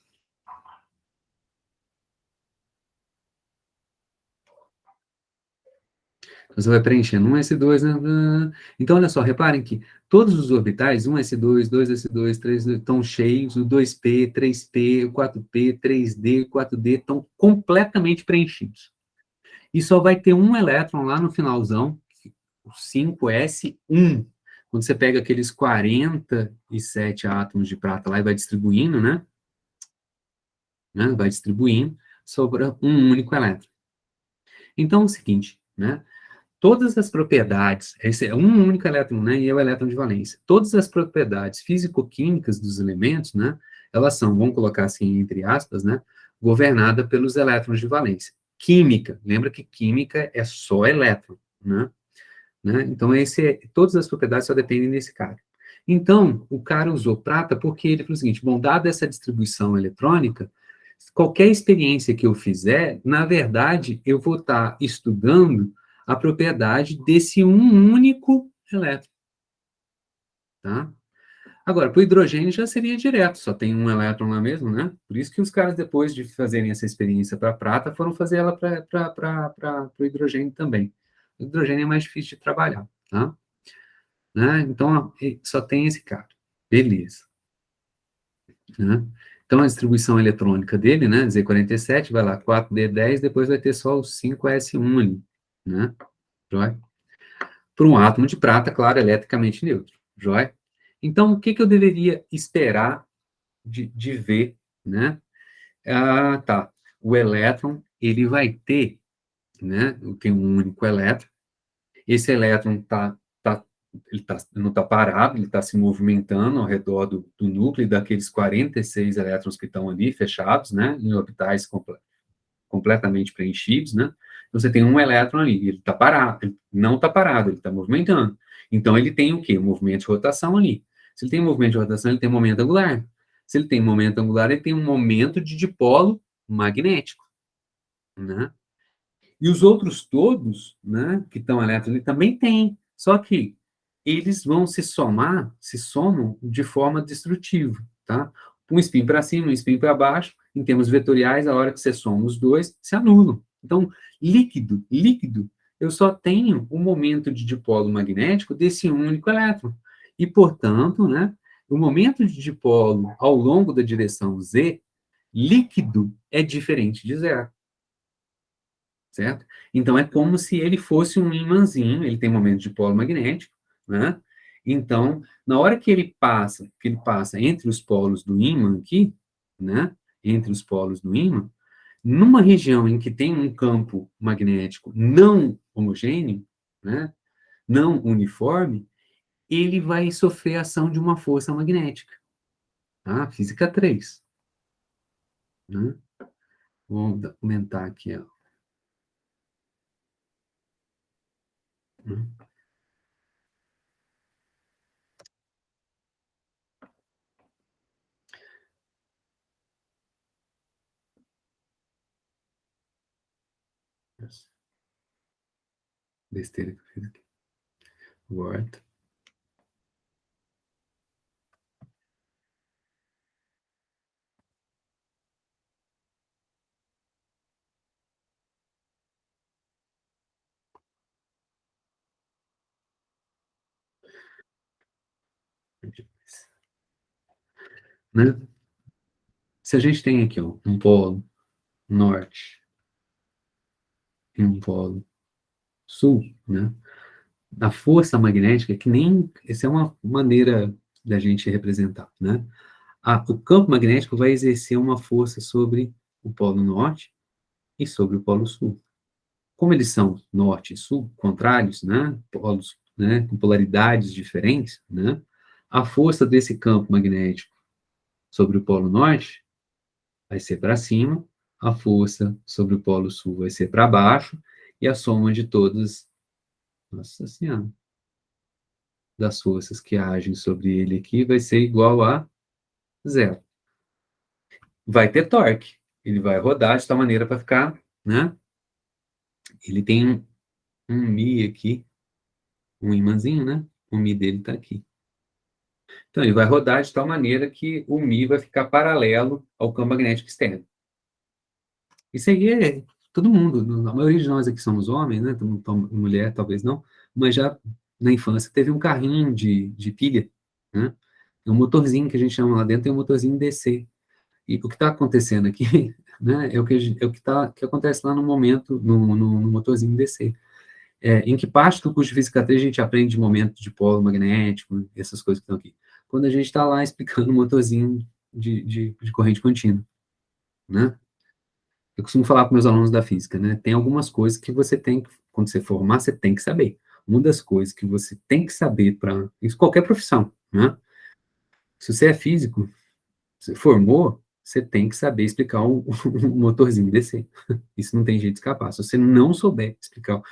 Você vai preenchendo 1s2, né? Então, olha só, reparem que todos os orbitais, 1s2, 2s2, 3 estão cheios, o 2p, 3p, o 4p, 3d, 4d estão completamente preenchidos. E só vai ter um elétron lá no finalzão, o 5s1. Quando você pega aqueles 47 átomos de prata lá e vai distribuindo, né? Vai distribuindo, sobra um único elétron. Então, é o seguinte, né? Todas as propriedades, esse é um único elétron, né, e é o elétron de valência. Todas as propriedades físico-químicas dos elementos, né, elas são, vamos colocar assim entre aspas, né, governada pelos elétrons de valência. Química, lembra que química é só elétron, né? Então todas as propriedades só dependem desse cara. Então, o cara usou prata porque ele falou o seguinte, bom, dada essa distribuição eletrônica, qualquer experiência que eu fizer, na verdade, eu vou estar estudando a propriedade desse um único elétron, tá? Agora, para o hidrogênio já seria direto, só tem um elétron lá mesmo, né? Por isso que os caras, depois de fazerem essa experiência para a prata, foram fazer ela para o hidrogênio também. O hidrogênio é mais difícil de trabalhar, tá? Né? Então, só tem esse cara. Beleza. Né? Então, a distribuição eletrônica dele, né, Z47, vai lá, 4D10, depois vai ter só o 5S1 ali, né? Joia? Para um átomo de prata, claro, eletricamente neutro, joia? Então, o que eu deveria esperar de ver, né? Ah, tá. O elétron, ele vai ter, né, tem um único elétron, esse elétron não está parado, ele está se movimentando ao redor do núcleo, daqueles 46 elétrons que estão ali fechados, né, em orbitais completamente preenchidos, né, você tem um elétron ali, ele está parado, ele não está parado, ele está movimentando. Então, ele tem o quê? Um movimento de rotação ali. Se ele tem um movimento de rotação, ele tem um momento angular. Se ele tem um momento angular, ele tem um momento de dipolo magnético, né? E os outros todos, né, que estão elétrons ali, também têm. Só que eles vão se somam de forma destrutiva, tá? Um spin para cima, um spin para baixo, em termos vetoriais, a hora que você soma os dois, se anulam. Então, líquido, eu só tenho o momento de dipolo magnético desse único elétron. E, portanto, né, o momento de dipolo ao longo da direção Z, líquido, é diferente de zero. Certo? Então, é como se ele fosse um ímãzinho, ele tem momento de polo magnético, né? Então, na hora que ele passa entre os polos do ímã aqui, né, entre os polos do ímã, numa região em que tem um campo magnético não homogêneo, né, não uniforme, ele vai sofrer a ação de uma força magnética. Tá? Física 3. Né? Vou aumentar aqui. Ó. Besteira que eu fiz aqui. Word. Né? Se a gente tem aqui ó, um polo norte e um polo sul, né? A força magnética, que nem... Essa é uma maneira da gente representar, né? O campo magnético vai exercer uma força sobre o polo norte e sobre o polo sul. Como eles são norte e sul, contrários, né? Polos, né? Com polaridades diferentes, né? A força desse campo magnético sobre o polo norte vai ser para cima, a força sobre o polo sul vai ser para baixo, e a soma de todas, nossa senhora, das forças que agem sobre ele aqui vai ser igual a zero. Vai ter torque, ele vai rodar de tal maneira para ficar, né? Ele tem um Mi aqui, um imãzinho, né? O Mi dele está aqui. Então, ele vai rodar de tal maneira que o Mi vai ficar paralelo ao campo magnético externo. Isso aí é todo mundo, a maioria de nós aqui somos homens, né? Mulher talvez não, mas já na infância teve um carrinho de pilha, né? É um motorzinho que a gente chama lá dentro, tem um motorzinho DC. E o que está acontecendo aqui, né, que acontece lá no momento, no motorzinho DC. Em que parte do curso de Física 3 a gente aprende de momento de polo magnético, essas coisas que estão aqui? Quando a gente está lá explicando o motorzinho de corrente contínua, né? Eu costumo falar para meus alunos da física, né? Tem algumas coisas que você tem que, quando você formar, você tem que saber. Uma das coisas que você tem que saber para isso, qualquer profissão, né? Se você é físico, você formou, você tem que saber explicar um motorzinho DC. Isso não tem jeito de escapar. Se você não souber explicar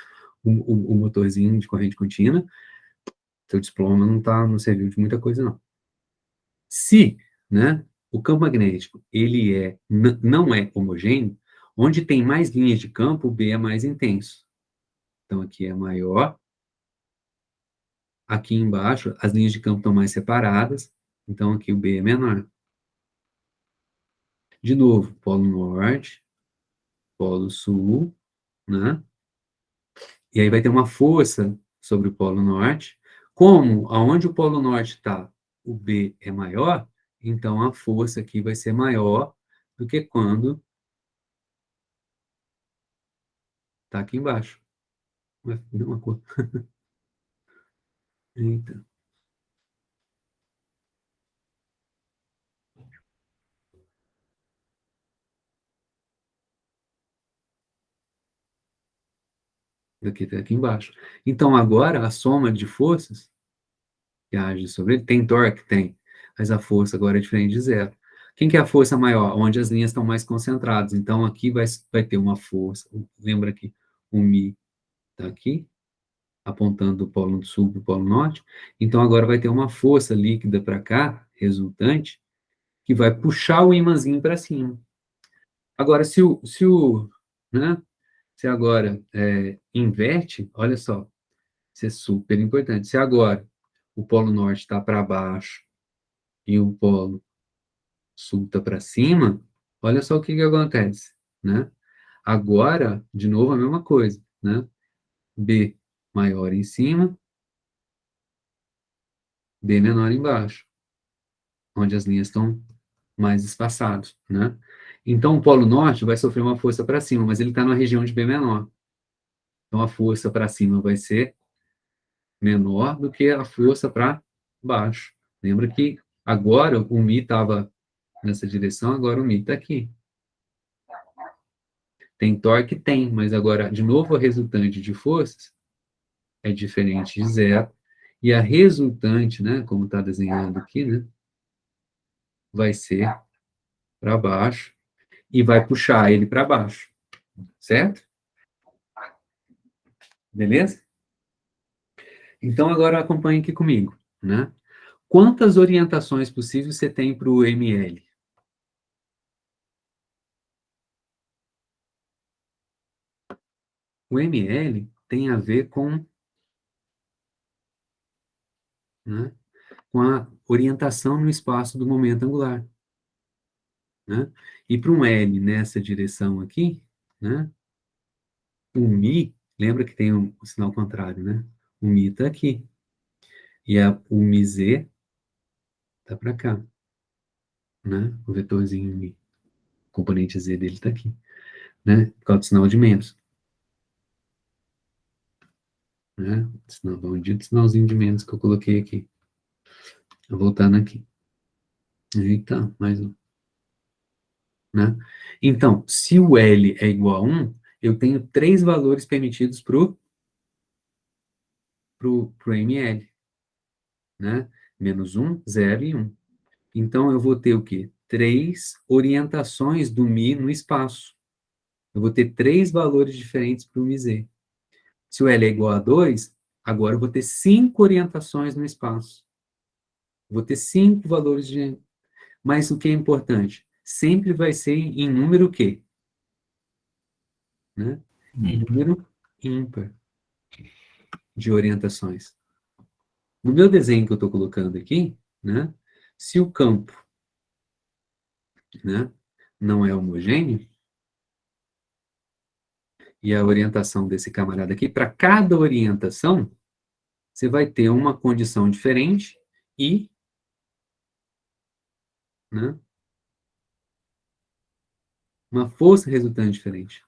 o motorzinho de corrente contínua, seu diploma não serviu de muita coisa, não. Se, né, o campo magnético, ele não é homogêneo, onde tem mais linhas de campo, o B é mais intenso. Então, aqui é maior. Aqui embaixo, as linhas de campo estão mais separadas. Então, aqui o B é menor. De novo, polo norte, polo sul, né? E aí vai ter uma força sobre o polo norte. Como aonde o polo norte está, o B é maior, então a força aqui vai ser maior do que quando está aqui embaixo. Vai dar uma cor. Eita. Daqui até aqui embaixo. Então, agora, a soma de forças que age sobre ele, tem torque? Tem. Mas a força agora é diferente de zero. Quem que é a força maior? Onde as linhas estão mais concentradas. Então, aqui vai ter uma força. Lembra que o Mi está aqui, apontando do polo sul para o polo norte. Então, agora vai ter uma força líquida para cá, resultante, que vai puxar o imãzinho para cima. Agora, né, se agora inverte, olha só, isso é super importante. Se agora o polo norte está para baixo e o polo sul está para cima, olha só o que acontece, né? Agora, de novo, a mesma coisa, né? B maior em cima, B menor embaixo, onde as linhas estão mais espaçadas, né? Então, o polo norte vai sofrer uma força para cima, mas ele está na região de B menor. Então, a força para cima vai ser menor do que a força para baixo. Lembra que agora o Mi estava nessa direção, agora o Mi está aqui. Tem torque? Tem, mas agora, de novo, a resultante de forças é diferente de zero, e a resultante, né, como está desenhado aqui, né, vai ser para baixo, e vai puxar ele para baixo, certo? Beleza? Então, agora acompanhe aqui comigo, né? Quantas orientações possíveis você tem para o ML? O ML tem a ver né, com a orientação no espaço do momento angular. Né? E para um L nessa direção aqui, né, o Mi, lembra que tem o sinal contrário, né? O Mi está aqui. E o MZ está para cá. Né? O vetorzinho Mi, o componente Z dele está aqui. Né? Por causa do sinal de menos. Né? Sinal bandido, sinalzinho de menos que eu coloquei aqui. Voltando aqui. Eita, mais um. Né? Então, se o L é igual a 1, eu tenho 3 valores permitidos para o ML. Né? Menos 1, 0 e 1. Então, eu vou ter o quê? 3 orientações do Mi no espaço. Eu vou ter 3 valores diferentes para o MZ. Se o L é igual a 2, agora eu vou ter 5 orientações no espaço. Vou ter 5 valores de... Mas o que é importante? Sempre vai ser em número quê? Né? Em número ímpar de orientações. No meu desenho que eu estou colocando aqui, né, se o campo, né, não é homogêneo, e a orientação desse camarada aqui, para cada orientação, você vai ter uma condição diferente e, né, uma força resultante diferente.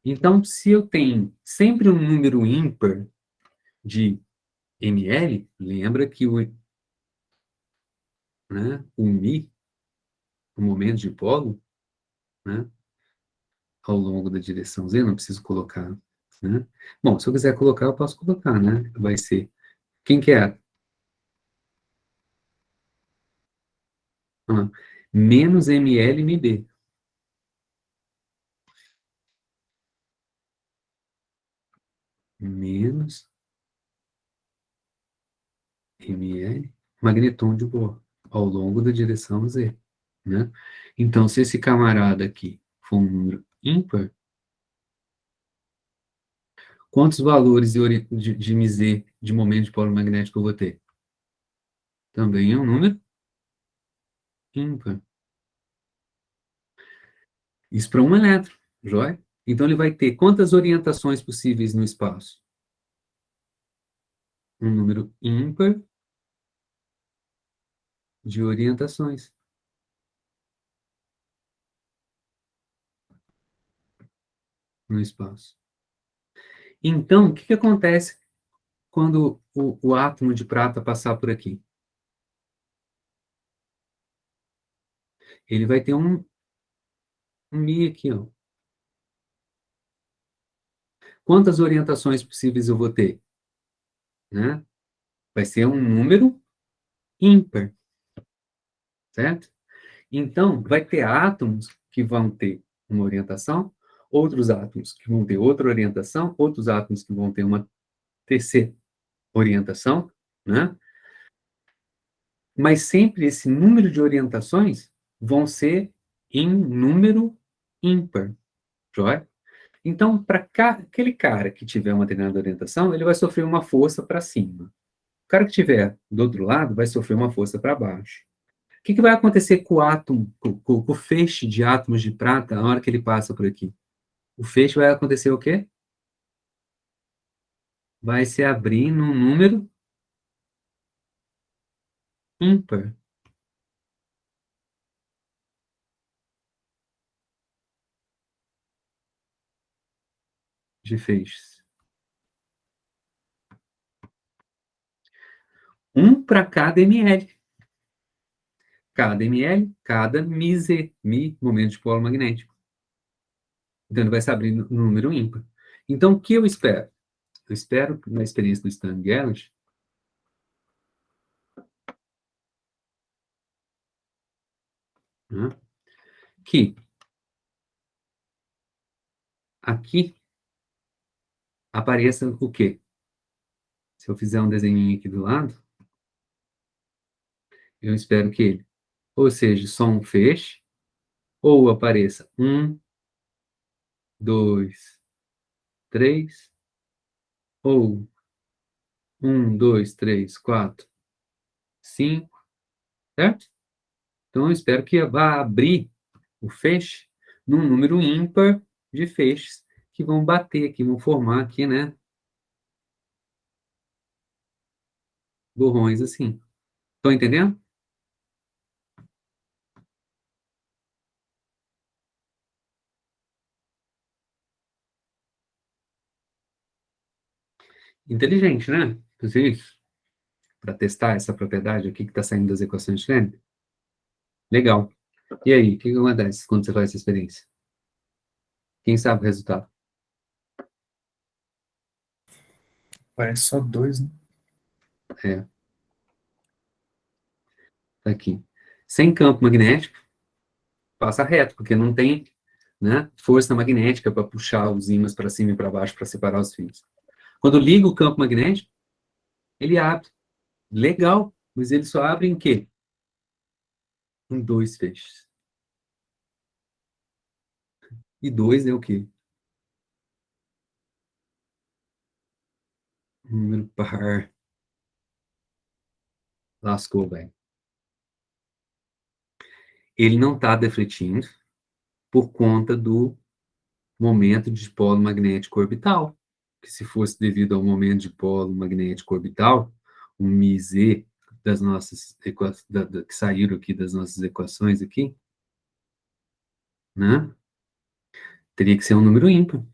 Então, se eu tenho sempre um número ímpar de ml, lembra que o Mi, o momento de polo, né, ao longo da direção Z, não preciso colocar, né? Bom, se eu quiser colocar, eu posso colocar, né? Vai ser, quem que é? Ah, menos ml mb. Menos ml magneton de Bohr, ao longo da direção Z, né? Então, se esse camarada aqui for um número ímpar, quantos valores de mz de momento de polo magnético eu vou ter? Também é um número ímpar. Isso para um elétron, joia? Então, ele vai ter quantas orientações possíveis no espaço? Um número ímpar de orientações no espaço. Então, o que acontece quando o átomo de prata passar por aqui? Ele vai ter um Mi aqui, ó. Quantas orientações possíveis eu vou ter? Né? Vai ser um número ímpar, certo? Então, vai ter átomos que vão ter uma orientação, outros átomos que vão ter outra orientação, outros átomos que vão ter uma terceira orientação, né? Mas sempre esse número de orientações vão ser em número ímpar, joia? Então, para aquele cara que tiver uma determinada orientação, ele vai sofrer uma força para cima. O cara que tiver do outro lado vai sofrer uma força para baixo. O que vai acontecer com o átomo, com o feixe de átomos de prata na hora que ele passa por aqui? O feixe vai acontecer o quê? Vai se abrir num número ímpar de feixes. Um para cada ml. cada ml, cada μz, mi, momento de polo magnético. Então, ele vai se abrir no número ímpar. Então, o que eu espero? Eu espero, na experiência do Stan Getlich, né, que aqui apareça o quê? Se eu fizer um desenho aqui do lado, eu espero que ele, ou seja, só um feixe, ou apareça 1, 2, 3, ou 1, 2, 3, 4, 5, certo? Então, eu espero que vá abrir o feixe num número ímpar de feixes que vão bater aqui, vão formar aqui, né, borrões assim. Estão entendendo? Inteligente, né? Fazer isso. Para testar essa propriedade aqui que está saindo das equações de Schrödinger. Legal. E aí, o que acontece quando você faz essa experiência? Quem sabe o resultado? Parece só dois, né? É, tá aqui. Sem campo magnético, passa reto, porque não tem, né, força magnética para puxar os ímãs para cima e para baixo para separar os fios. Quando liga o campo magnético, ele abre. Legal, mas ele só abre em quê? Em dois feixes. E dois é o quê? Número par. Lascou, velho. Ele não está defletindo por conta do momento de polo magnético orbital. Que se fosse devido ao momento de polo magnético orbital, o μz das nossas que saíram aqui das nossas equações aqui, né? Teria que ser um número ímpar.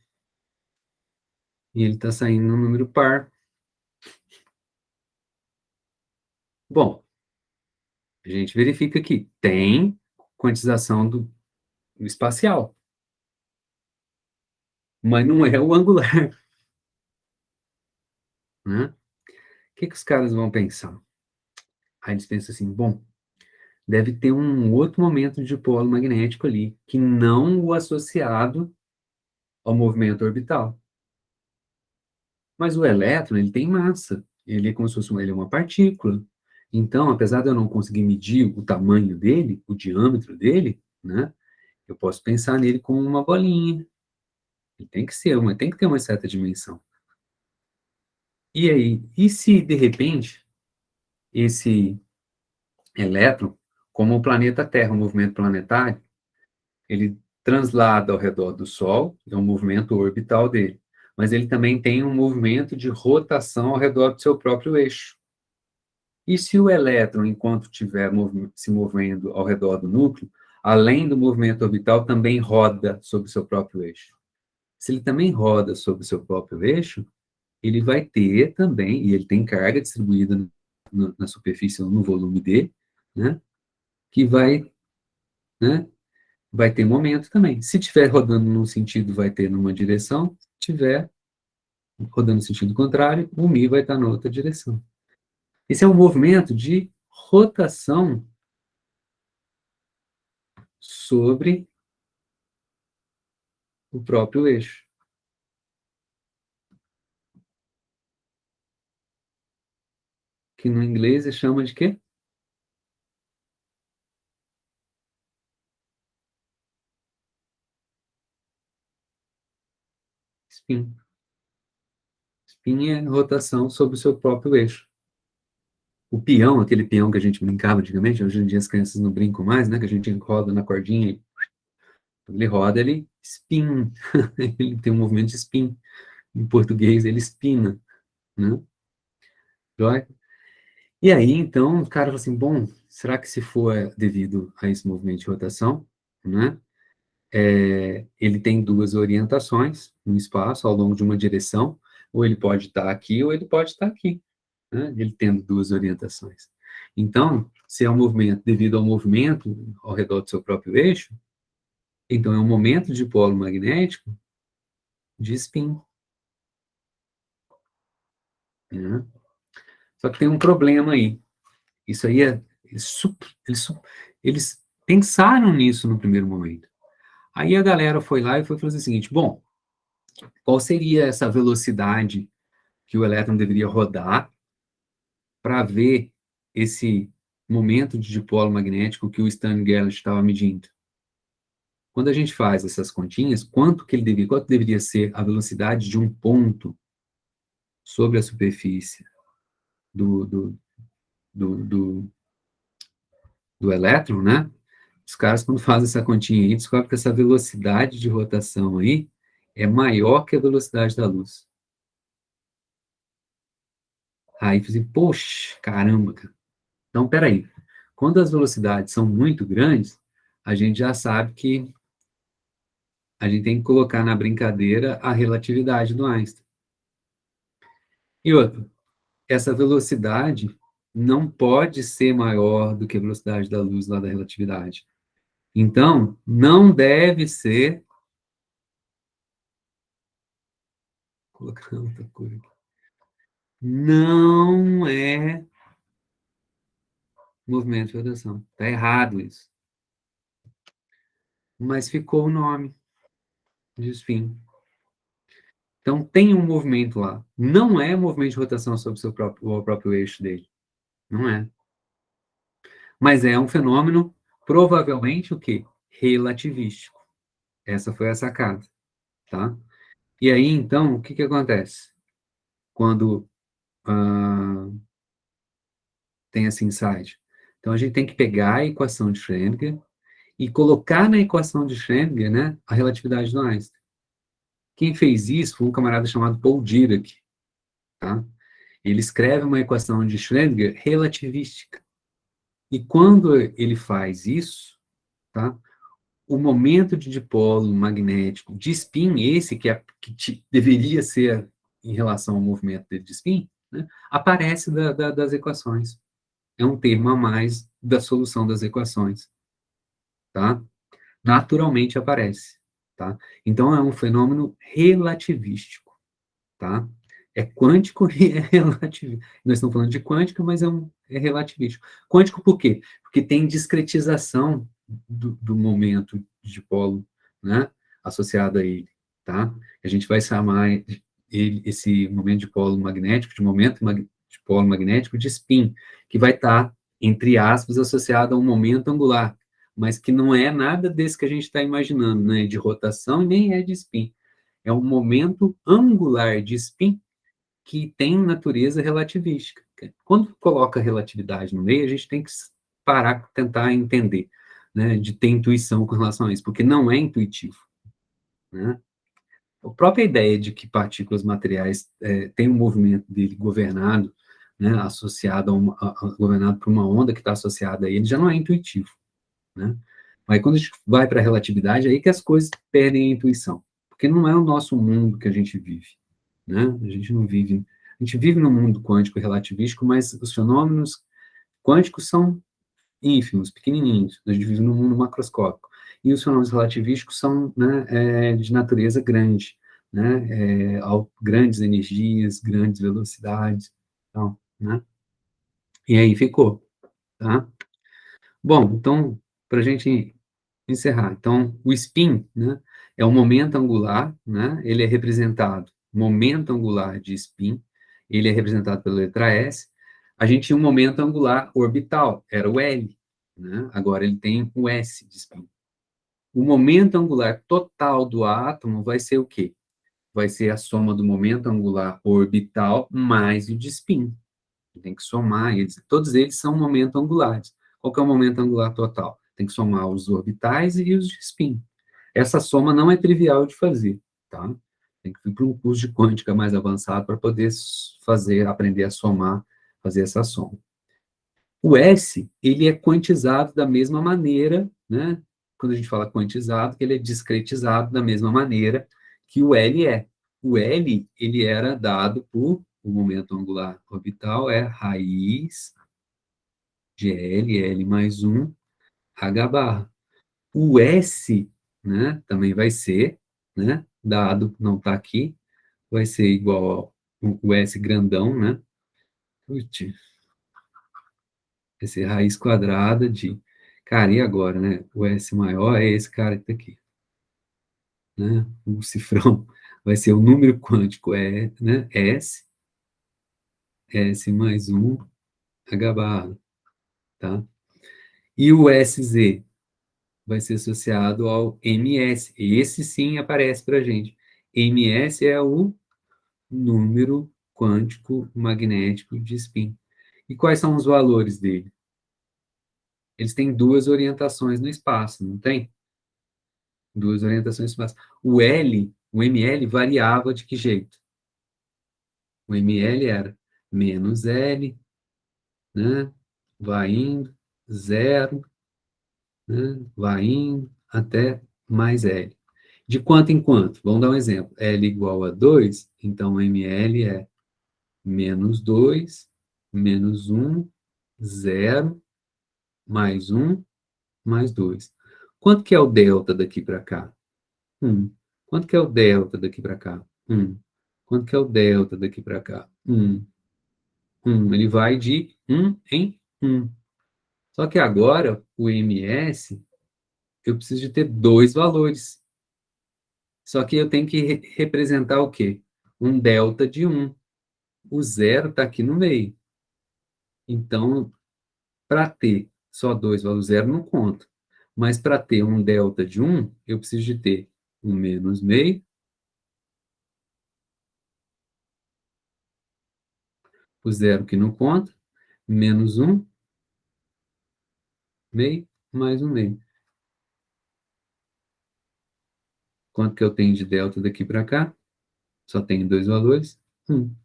E ele está saindo um número par. Bom, a gente verifica que tem quantização do espacial, mas não é o angular, né? O que os caras vão pensar? Aí eles pensam assim, bom, deve ter um outro momento de polo magnético ali, que não o associado ao movimento orbital. Mas o elétron, ele tem massa, ele é como se fosse ele é uma partícula. Então, apesar de eu não conseguir medir o tamanho dele, o diâmetro dele, né, eu posso pensar nele como uma bolinha. Ele tem que ser, tem que ter uma certa dimensão. E aí, e se de repente esse elétron, como o planeta Terra, o movimento planetário, ele translada ao redor do Sol, é um movimento orbital dele, mas ele também tem um movimento de rotação ao redor do seu próprio eixo. E se o elétron, enquanto estiver se movendo ao redor do núcleo, além do movimento orbital, também roda sobre o seu próprio eixo? Se ele também roda sobre o seu próprio eixo, ele vai ter também, e ele tem carga distribuída na superfície, no volume dele, né, que né, vai ter momento também. Se estiver rodando num sentido, vai ter numa direção. Se estiver rodando no sentido contrário, o Mi vai estar na outra direção. Esse é um movimento de rotação sobre o próprio eixo. Que no inglês se chama de quê? Spin. Spin é rotação sobre o seu próprio eixo. O peão, aquele peão que a gente brincava antigamente, hoje em dia as crianças não brincam mais, né? Que a gente roda na cordinha e ele roda, ele spin. Ele tem um movimento de spin. Em português, ele espina, né? Joia? E aí, então, o cara falou assim, bom, será que se for devido a esse movimento de rotação, né? Ele tem duas orientações no espaço, ao longo de uma direção, ou ele pode estar aqui, ou ele pode estar aqui, né? Ele tendo duas orientações. Então, se é um movimento devido ao movimento ao redor do seu próprio eixo, então é um momento de polo magnético de spin. Né? Só que tem um problema aí. Isso aí eles pensaram nisso no primeiro momento. Aí a galera foi lá e foi fazer o seguinte: bom, qual seria essa velocidade que o elétron deveria rodar para ver esse momento de dipolo magnético que o Stan Getz estava medindo? Quando a gente faz essas continhas, quanto deveria ser a velocidade de um ponto sobre a superfície do, do, do, do, do elétron, né? Os caras, quando fazem essa continha aí, descobrem que essa velocidade de rotação aí é maior que a velocidade da luz. Aí, assim, poxa, caramba, cara. Então, peraí. Quando as velocidades são muito grandes, a gente já sabe que a gente tem que colocar na brincadeira a relatividade do Einstein. E outra, essa velocidade não pode ser maior do que a velocidade da luz lá da relatividade. Então, não deve ser... Vou colocar outra coisa aqui. Não é movimento de rotação. Está errado isso. Mas ficou o nome de spin. Então, tem um movimento lá. Não é movimento de rotação sobre o próprio eixo dele. Não é. Mas é um fenômeno, provavelmente, o quê? Relativístico. Essa foi a sacada. Tá? E aí, então, o que, que acontece? Quando tem esse insight? Então, a gente tem que pegar a equação de Schrödinger e colocar na equação de Schrödinger, né, a relatividade do Einstein. Quem fez isso foi um camarada chamado Paul Dirac. Tá? Ele escreve uma equação de Schrödinger relativística. E quando ele faz isso, tá, o momento de dipolo magnético de spin, esse que deveria ser em relação ao movimento dele de spin, né, aparece das equações. É um termo a mais da solução das equações. Tá? Naturalmente aparece. Tá? Então, é um fenômeno relativístico. Tá? É quântico e é relativístico. Nós estamos falando de quântica, mas é relativístico. Quântico por quê? Porque tem discretização do momento de dipolo, né, associado a ele, tá? A gente vai chamar esse momento de polo magnético, de momento de polo magnético de spin, que vai estar, entre aspas, associado a um momento angular, mas que não é nada desse que a gente está imaginando, né, de rotação e nem é de spin. É um momento angular de spin que tem natureza relativística. Quando coloca relatividade no meio, a gente tem que parar, tentar entender, né, de ter intuição com relação a isso, porque não é intuitivo. Né? A própria ideia de que partículas materiais têm um movimento dele governado, né, associado governado por uma onda que está associada a ele, já não é intuitivo. Né? Mas quando a gente vai para a relatividade, é aí que as coisas perdem a intuição, porque não é o nosso mundo que a gente vive. Né? A gente vive no mundo quântico e relativístico, mas os fenômenos quânticos são ínfimos, pequenininhos, a gente vive num mundo macroscópico, e os fenômenos relativísticos são, né, de natureza grande, né, grandes energias, grandes velocidades, então, né? E aí ficou, tá? Bom, então, para a gente encerrar. Então, o spin, né, é o momento angular, né, ele é representado, momento angular de spin, ele é representado pela letra S. A gente tinha um momento angular orbital, era o L, né, agora ele tem o S de spin. O momento angular total do átomo vai ser o quê? Vai ser a soma do momento angular orbital mais o de spin. Tem que somar eles. Todos eles são momentos angulares. Qual que é o momento angular total? Tem que somar os orbitais e os de spin. Essa soma não é trivial de fazer, tá? Tem que ir para um curso de quântica mais avançado para poder aprender a somar, fazer essa soma. O S, ele é quantizado da mesma maneira, né? Quando a gente fala quantizado, ele é discretizado da mesma maneira que o L é. O L, ele era dado por, o momento angular orbital é raiz de L mais 1, H barra. O S, né, também vai ser, né, dado, não está aqui, vai ser igual ao o S grandão, né, putz, vai ser raiz quadrada de, cara, e agora, né, o S maior é esse cara que tá aqui, né, o cifrão vai ser o número quântico, né, S mais 1, H barra, tá? E o SZ vai ser associado ao MS. Esse sim aparece para a gente. MS é o número quântico magnético de spin. E quais são os valores dele? Eles têm duas orientações no espaço, não tem? Duas orientações no espaço. O ML variava de que jeito? O ML era menos L, né? Vai indo, zero, né? Vai indo até mais L. De quanto em quanto? Vamos dar um exemplo. L igual a 2, então ml é menos 2, menos 1, 0, mais 1, mais 2. Quanto que é o delta daqui para cá? 1. Quanto que é o delta daqui para cá? 1. Quanto que é o delta daqui para cá? 1. 1. Ele vai de 1 em 1. Só que agora, o ms, eu preciso de ter dois valores. Só que eu tenho que representar o quê? Um delta de 1. O zero está aqui no meio. Então, para ter só dois valores, zero não conta. Mas para ter um delta de 1, eu preciso de ter um menos meio, o zero que não conta, menos 1, meio, mais um meio. Quanto que eu tenho de delta daqui para cá? Só tenho dois valores, 1.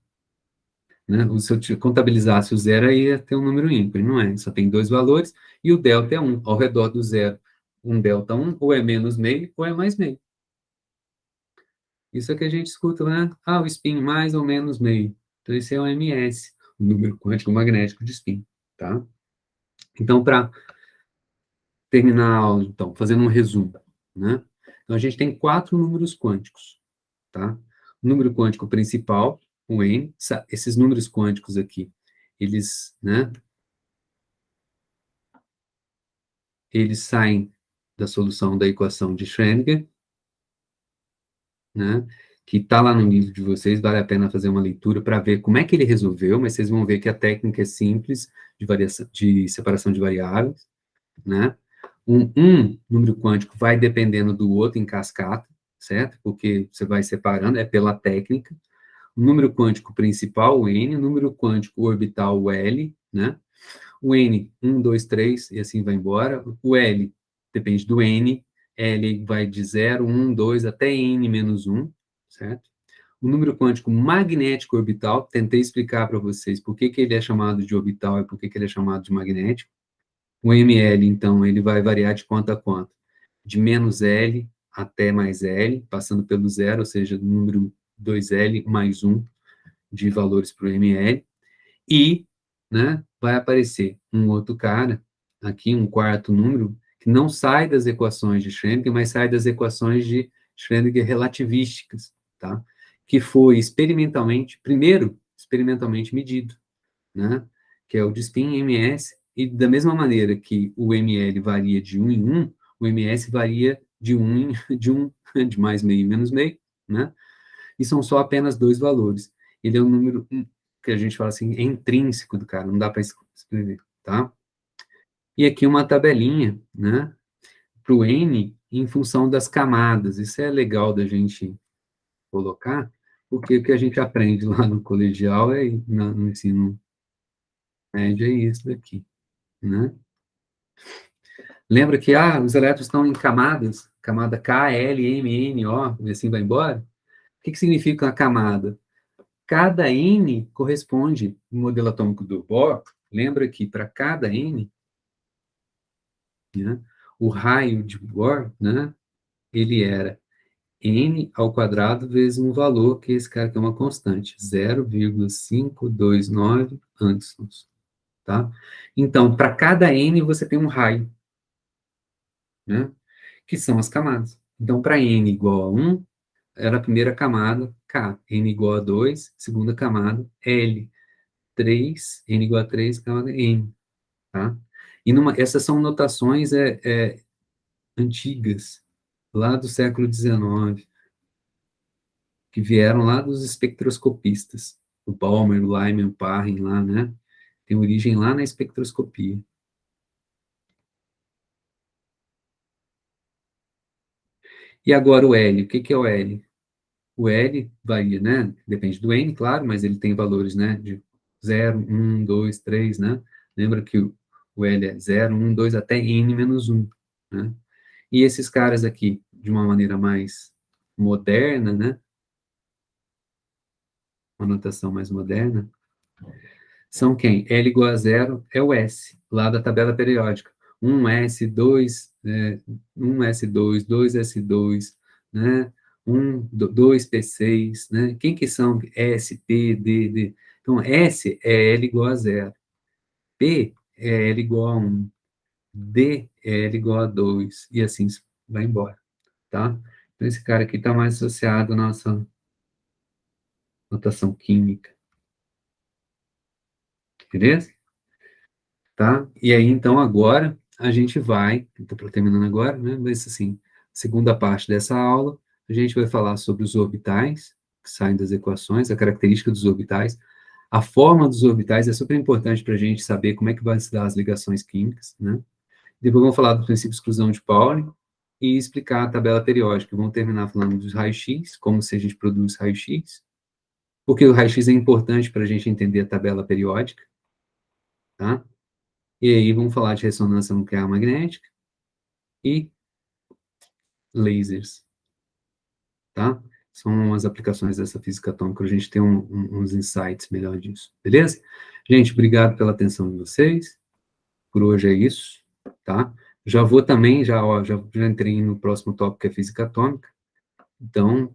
Né? Se eu contabilizasse o zero, aí ia ter um número ímpar, não é? Só tem dois valores, e o delta é 1. Ao redor do zero, um delta 1, ou é menos meio, ou é mais meio. Isso é que a gente escuta, né? Ah, o spin mais ou menos meio. Então, esse é o MS, o número quântico magnético de spin, tá? Então, para terminar a aula, então, fazendo um resumo, né? Então, a gente tem quatro números quânticos, tá? O número quântico principal, o N, esses números quânticos aqui, eles, né? Eles saem da solução da equação de Schrödinger, né? Que está lá no livro de vocês, vale a pena fazer uma leitura para ver como é que ele resolveu, mas vocês vão ver que a técnica é simples de, de separação de variáveis, né? Um número quântico vai dependendo do outro em cascata, certo? Porque você vai separando, é pela técnica. O número quântico principal, o N, o número quântico orbital, o L, né? O N, 1, 2, 3, e assim vai embora. O L depende do N, L vai de 0, 1, 2, até N menos 1, certo? O número quântico magnético orbital, tentei explicar para vocês por que, que ele é chamado de orbital e por que, que ele é chamado de magnético. O ML, então, ele vai variar de quanto a quanto? De menos L até mais L, passando pelo zero, ou seja, do número 2L mais 1 de valores para o ML. E, né, vai aparecer um outro cara, aqui, um quarto número, que não sai das equações de Schrödinger, mas sai das equações de Schrödinger relativísticas, tá? Que foi experimentalmente, primeiro, experimentalmente medido, né? Que é o de spin ms, e da mesma maneira que o ml varia de 1 em 1, o ms varia de 1 em, de mais meio e menos meio, né? E são só apenas dois valores. Ele é um número que a gente fala assim, é intrínseco do cara, não dá para escrever, tá? E aqui uma tabelinha, né, para o N em função das camadas. Isso é legal da gente colocar, porque o que a gente aprende lá no colegial, no ensino médio, é isso daqui, né? Lembra que, os elétrons estão em camadas, camada K, L, M, N, O, e assim vai embora? O que significa a camada? Cada N corresponde, no modelo atômico do Bohr, lembra que para cada N, né, o raio de Bohr, né, ele era N ao quadrado vezes um valor, que esse cara aqui é uma constante, 0,529 angstroms. tá? Então, para cada N, você tem um raio, né? Que são as camadas. Então, para N igual a 1, era a primeira camada, K. N igual a 2, segunda camada, L. 3, N igual a 3, camada N, tá? E essas são notações antigas, lá do século XIX, que vieram lá dos espectroscopistas, o Balmer, o Lyman, o Parrin lá, né? Tem origem lá na espectroscopia. E agora o L, o que é o L? O L varia, né? Depende do N, claro, mas ele tem valores, né? De 0, 1, 2, 3, né? Lembra que o L é 0, 1, 2 até N menos 1, né? E esses caras aqui, de uma maneira mais moderna, né? Uma notação mais moderna, são quem? L igual a 0 é o S, lá da tabela periódica. 1S, 2, 1S2, 2S2, né? 2P6, né? Quem que são S, P, D, D? Então, S é L igual a 0. P é L igual a 1. D é L igual a 2. E assim vai embora, tá? Então, esse cara aqui está mais associado à nossa notação química. Beleza? Tá? E aí, então, agora, a gente vai, estou terminando agora, né? Mas, assim, segunda parte dessa aula, a gente vai falar sobre os orbitais, que saem das equações, a característica dos orbitais, a forma dos orbitais é super importante para a gente saber como é que vai se dar as ligações químicas, né? Depois vamos falar do princípio de exclusão de Pauli e explicar a tabela periódica. Vamos terminar falando dos raios-x, como se a gente produz raio-x, porque o raio-x é importante para a gente entender a tabela periódica, tá? E aí vamos falar de ressonância nuclear magnética e lasers, tá? São as aplicações dessa física atômica, para a gente ter uns insights melhor disso, beleza? Gente, obrigado pela atenção de vocês. Por hoje é isso, tá? Já vou também, já entrei no próximo tópico, que é física atômica. Então,